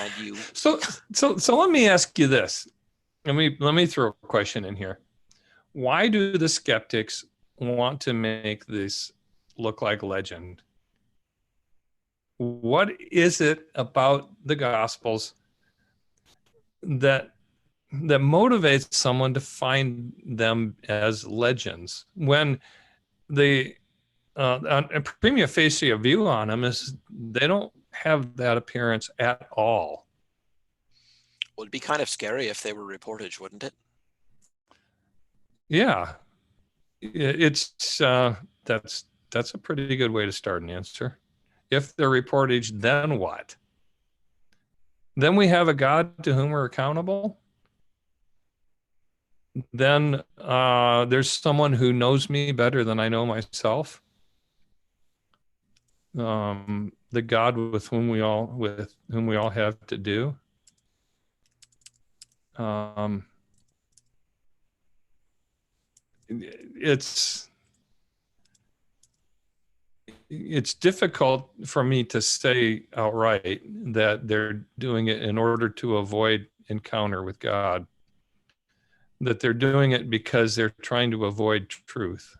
And you. So let me ask you this. Let me throw a question in here. Why do the skeptics want to make this look like legend? What is it about the Gospels that motivates someone to find them as legends, when the a prima facie view on them is they don't have that appearance at all? Well, it'd be kind of scary if they were reportage, wouldn't it? Yeah, it's that's a pretty good way to start an answer. If they're reportage, then what? Then we have a God to whom we're accountable. Then there's someone who knows me better than I know myself. The God with whom we all have to do. It's difficult for me to say outright that they're doing it in order to avoid encounter with God, that they're doing it because they're trying to avoid truth.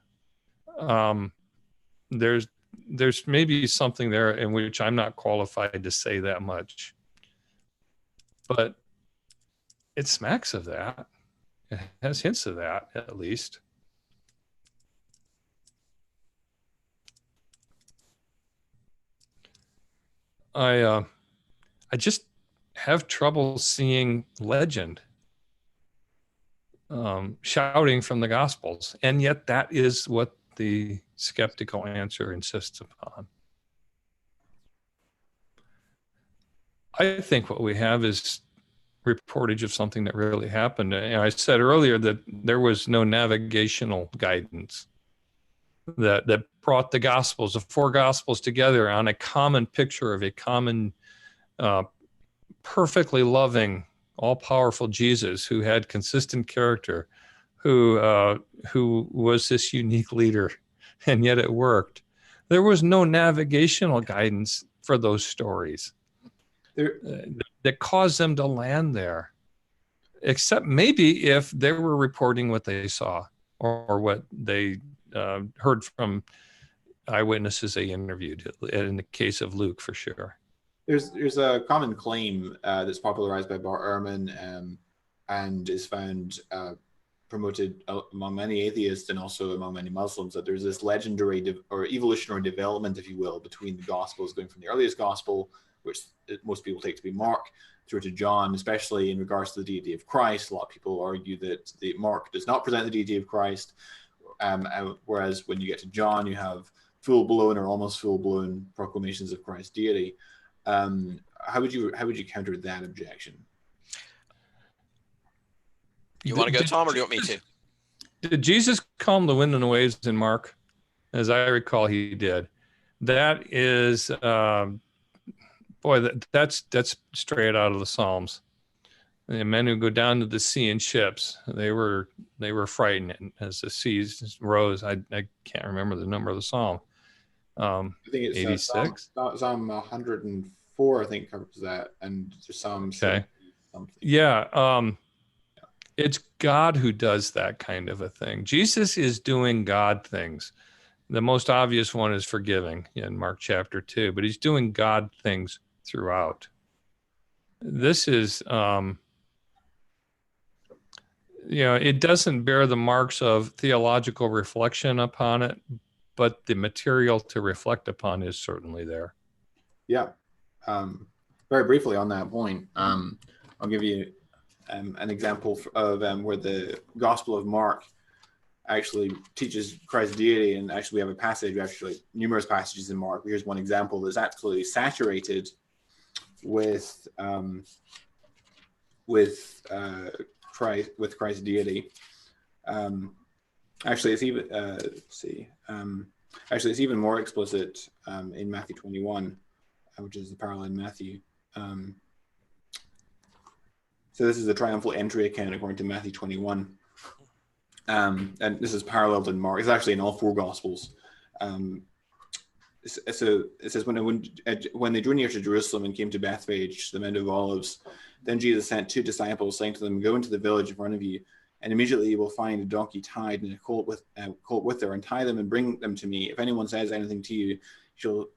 There's maybe something there in which I'm not qualified to say that much, but it smacks of that. It has hints of that, at least. I just have trouble seeing legend shouting from the Gospels, and yet that is what the skeptical answer insists upon. I think what we have is reportage of something that really happened. I said earlier that there was no navigational guidance that brought the Gospels, the four Gospels, together on a common picture of a common, perfectly loving, all-powerful Jesus who had consistent character, who was this unique leader, and yet it worked. There was no navigational guidance for those stories that caused them to land there, except maybe if they were reporting what they saw or what they heard from eyewitnesses they interviewed, in the case of Luke, for sure. There's a common claim that's popularized by Bart Ehrman and is found promoted among many atheists and also among many Muslims, that there's this legendary or evolutionary development, if you will, between the Gospels, going from the earliest Gospel, which most people take to be Mark, through to John, especially in regards to the deity of Christ. A lot of people argue that Mark does not present the deity of Christ, whereas when you get to John, you have full-blown or almost full-blown proclamations of Christ's deity. How would you counter that objection? You want to go, Tom, or do you want me to? Did Jesus calm the wind and the waves in Mark? As I recall, he did. That is, that's straight out of the Psalms. The men who go down to the sea in ships, they were frightened as the seas rose. I can't remember the number of the Psalm. I think it's 86. Psalm 104. I think covers that, and Psalm 70 something. Yeah. It's God who does that kind of a thing. Jesus is doing God things. The most obvious one is forgiving in Mark chapter 2, but he's doing God things throughout. This is, it doesn't bear the marks of theological reflection upon it, but the material to reflect upon is certainly there. Yeah. Very briefly on that point, I'll give you an example of where the Gospel of Mark actually teaches Christ's deity, and actually we have numerous passages in Mark. Here's one example that's absolutely saturated with Christ's deity. Actually, it's even it's even more explicit in Matthew 21, which is the parallel in Matthew. So this is the triumphal entry account according to Matthew 21. And this is paralleled in Mark. It's actually in all four Gospels. So it says, when they drew near to Jerusalem and came to Bethphage, the Mount of Olives, then Jesus sent two disciples, saying to them, "Go into the village in front of you, and immediately you will find a donkey tied and a colt with her, and tie them and bring them to me. If anyone says anything to you, you'll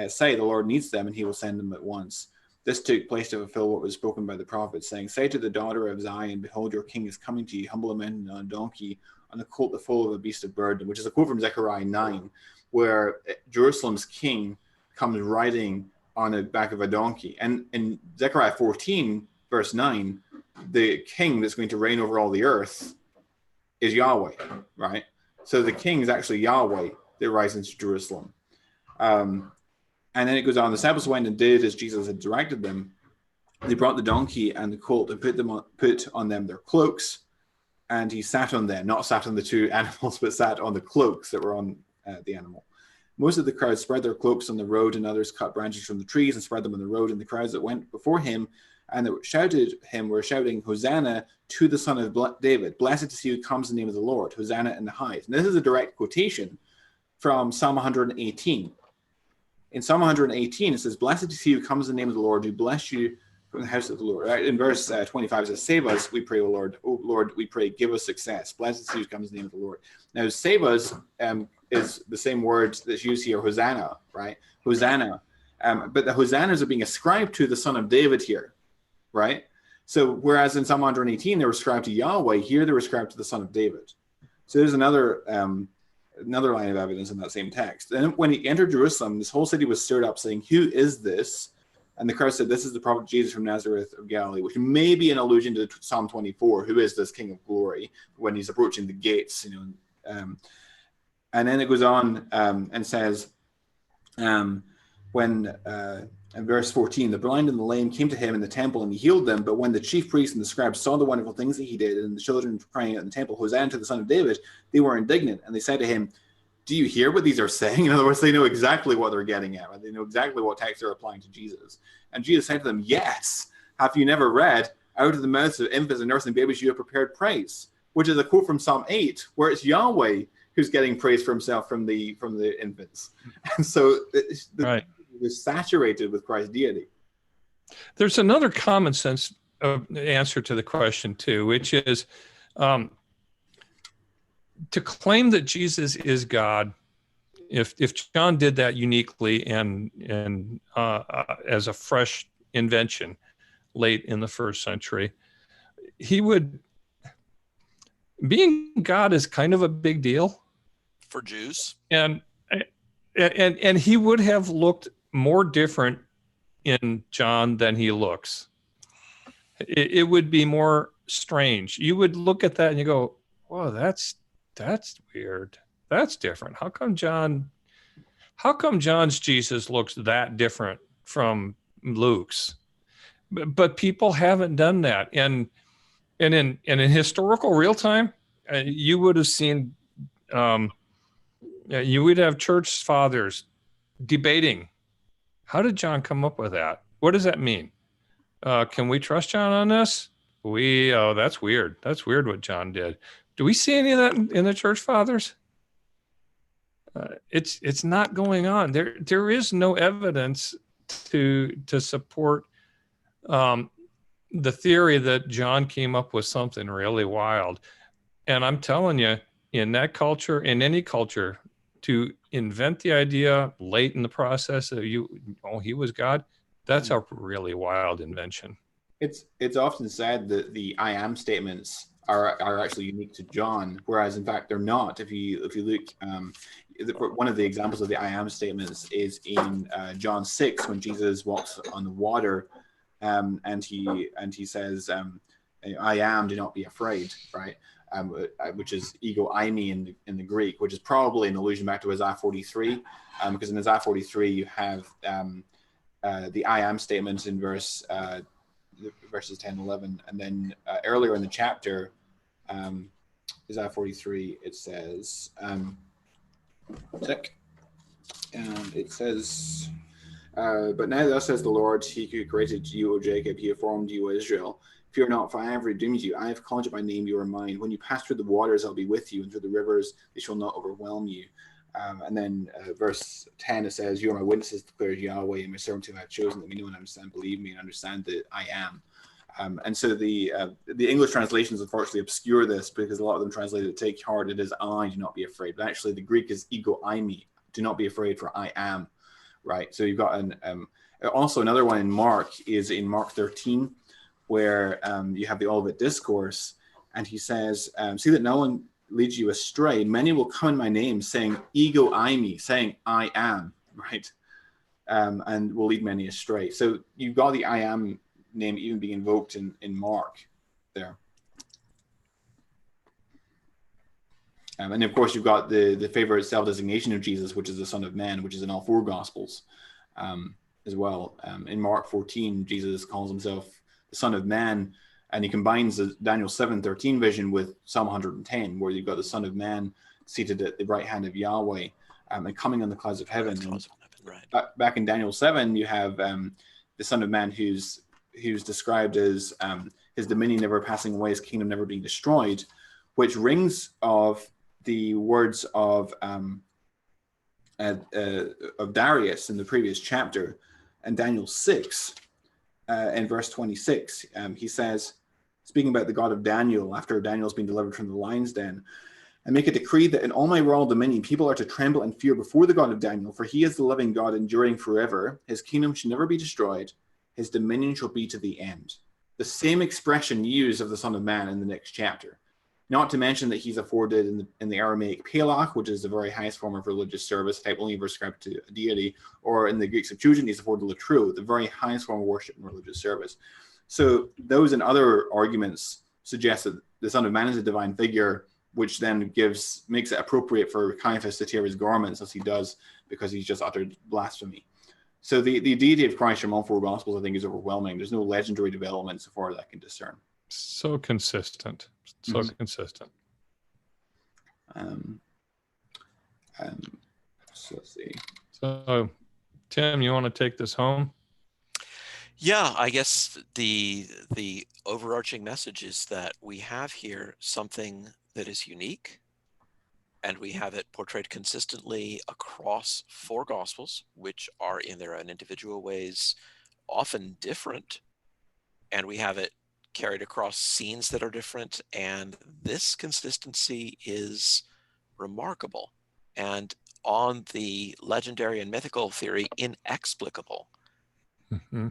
say, 'The Lord needs them,' and he will send them at once." This took place to fulfill what was spoken by the prophet, saying, "Say to the daughter of Zion, behold, your king is coming to you, humble and mounted on a donkey, on a colt the foal of a beast of burden," which is a quote from Zechariah 9, where Jerusalem's king comes riding on the back of a donkey. And in Zechariah 14, verse 9, the king that's going to reign over all the earth is Yahweh, right? So the king is actually Yahweh that rides into Jerusalem. And then it goes on, the disciples went and did as Jesus had directed them. They brought the donkey and the colt and put on them their cloaks, and he sat on them, not sat on the two animals, but sat on the cloaks that were on the animal. Most of the crowd spread their cloaks on the road, and others cut branches from the trees and spread them on the road. And the crowds that went before him and that were shouting, "Hosanna to the Son of David. Blessed is he who comes in the name of the Lord. Hosanna in the highest." And this is a direct quotation from Psalm 118. In Psalm 118, it says, "Blessed is he who comes in the name of the Lord, who bless you from the house of the Lord." Right? In verse 25, it says, "Save us, we pray, O Lord. O Lord, we pray, give us success. Blessed is he who comes in the name of the Lord." Now, save us is the same word that's used here, Hosanna, right? Hosanna. But the Hosannas are being ascribed to the Son of David here, right? So whereas in Psalm 118, they were ascribed to Yahweh, here they're ascribed to the Son of David. So there's another line of evidence in that same text. And when he entered Jerusalem, this whole city was stirred up, saying, "Who is this?" And the crowd said, "This is the prophet Jesus from Nazareth of Galilee," which may be an allusion to Psalm 24, who is this King of Glory, when he's approaching the gates, And then it goes on and says, when in verse 14, the blind and the lame came to him in the temple and he healed them. But when the chief priests and the scribes saw the wonderful things that he did, and the children crying out in the temple, Hosanna to the Son of David, they were indignant. And they said to him, do you hear what these are saying? In other words, they know exactly what they're getting at. Right? They know exactly what text they're applying to Jesus. And Jesus said to them, yes, have you never read, out of the mouths of infants and nursing babies you have prepared praise, which is a quote from Psalm 8, where it's Yahweh who's getting praise for himself from the infants. And so right. It was saturated with Christ's deity. There's another common sense answer to the question too, which is to claim that Jesus is God. If John did that uniquely and as a fresh invention late in the first century, being God is kind of a big deal for Jews, and he would have looked more different in John than he looks. It would be more strange. You would look at that and you go, "Whoa, that's weird. That's different. How come John's Jesus looks that different from Luke's?" But people haven't done that, and in historical real time, you would have seen. You would have church fathers debating, how did John come up with that? What does that mean? Can we trust John on this? That's weird. That's weird what John did. Do we see any of that in the church fathers? It's not going on. There is no evidence to support the theory that John came up with something really wild. And I'm telling you, in that culture, in any culture, to invent the idea late in the process of he was God, that's a really wild invention. It's often said that the I am statements are actually unique to John, whereas in fact they're not. If you look, one of the examples of the I am statements is in John 6 when Jesus walks on the water, and he says, "I am, do not be afraid," right? Which is ego eimi in the Greek, which is probably an allusion back to Isaiah 43, because in Isaiah 43 you have the I am statements in verses 10 and 11, and then earlier in the chapter, Isaiah 43, it says, it says, but now thus says the Lord, he who created you, O Jacob, he who formed you, O Israel. Fear not, for I have redeemed you. I have called you by name, you are mine. When you pass through the waters, I'll be with you, and through the rivers, they shall not overwhelm you. And then verse 10, it says, you are my witnesses, declares Yahweh, and my servant whom I have chosen, that we know and understand, believe me, and understand that I am. And so the English translations unfortunately obscure this, because a lot of them translate it, take heart, it is I, do not be afraid. But actually the Greek is ego eimi, do not be afraid, for I am. Right? So you've got also another one in Mark, is in Mark 13, where you have the Olivet Discourse, and he says, see that no one leads you astray. Many will come in my name, saying, ego eimi, saying, I am, right? And will lead many astray. So you've got the I am name even being invoked in Mark there. And of course, you've got the favorite self-designation of Jesus, which is the Son of Man, which is in all four Gospels as well. In Mark 14, Jesus calls himself the Son of Man, and he combines the Daniel 7:13 vision with Psalm 110, where you've got the Son of Man seated at the right hand of Yahweh, and coming on the clouds of heaven. Right. Back in Daniel 7, you have the Son of Man who's described as his dominion never passing away, his kingdom never being destroyed, which rings of the words of Darius in the previous chapter. And Daniel 6, in verse 26, he says, speaking about the God of Daniel, after Daniel's been delivered from the lion's den, "I make a decree that in all my royal dominion people are to tremble and fear before the God of Daniel, for he is the living God, enduring forever. His kingdom shall never be destroyed. His dominion shall be to the end." The same expression used of the Son of Man in the next chapter. Not to mention that he's afforded in the Aramaic Pelach, which is the very highest form of religious service, type only prescribed to a deity, or in the Greek Septuagint, he's afforded Latru, the very highest form of worship and religious service. So those and other arguments suggest that the Son of Man is a divine figure which then makes it appropriate for Caiaphas to tear his garments as he does because he's just uttered blasphemy. So the deity of Christ from all four Gospels, I think, is overwhelming. There's no legendary development so far that I can discern. So consistent. So consistent. So let's see. So, Tim, you want to take this home? Yeah, I guess the overarching message is that we have here something that is unique, and we have it portrayed consistently across four Gospels, which are in their own individual ways often different, and we have it carried across scenes that are different, and this consistency is remarkable, and on the legendary and mythical theory, inexplicable. Mm-hmm.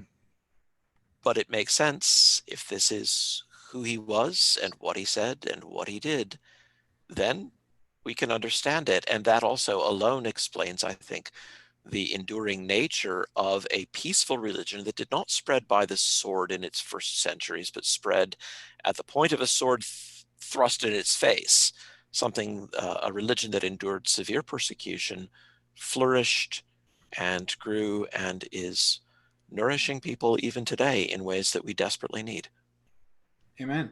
But it makes sense if this is who he was and what he said and what he did, then we can understand it. And that also alone explains, I think, the enduring nature of a peaceful religion that did not spread by the sword in its first centuries, but spread at the point of a sword thrust in its face. A religion that endured severe persecution, flourished and grew, and is nourishing people even today in ways that we desperately need. Amen.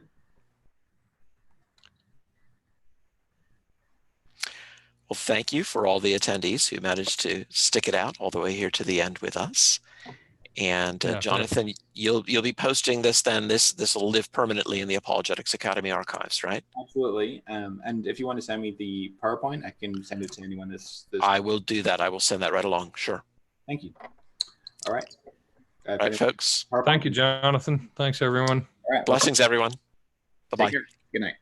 Well, thank you for all the attendees who managed to stick it out all the way here to the end with us. And Jonathan, you'll be posting this then. This will live permanently in the Apologetics Academy archives, right? Absolutely. And if you want to send me the PowerPoint, I can send it to anyone this I will do that. I will send that right along. Sure. Thank you. All right. All right, folks. Thank you, Jonathan. Thanks, everyone. All right. Blessings, everyone. Bye-bye. Good night.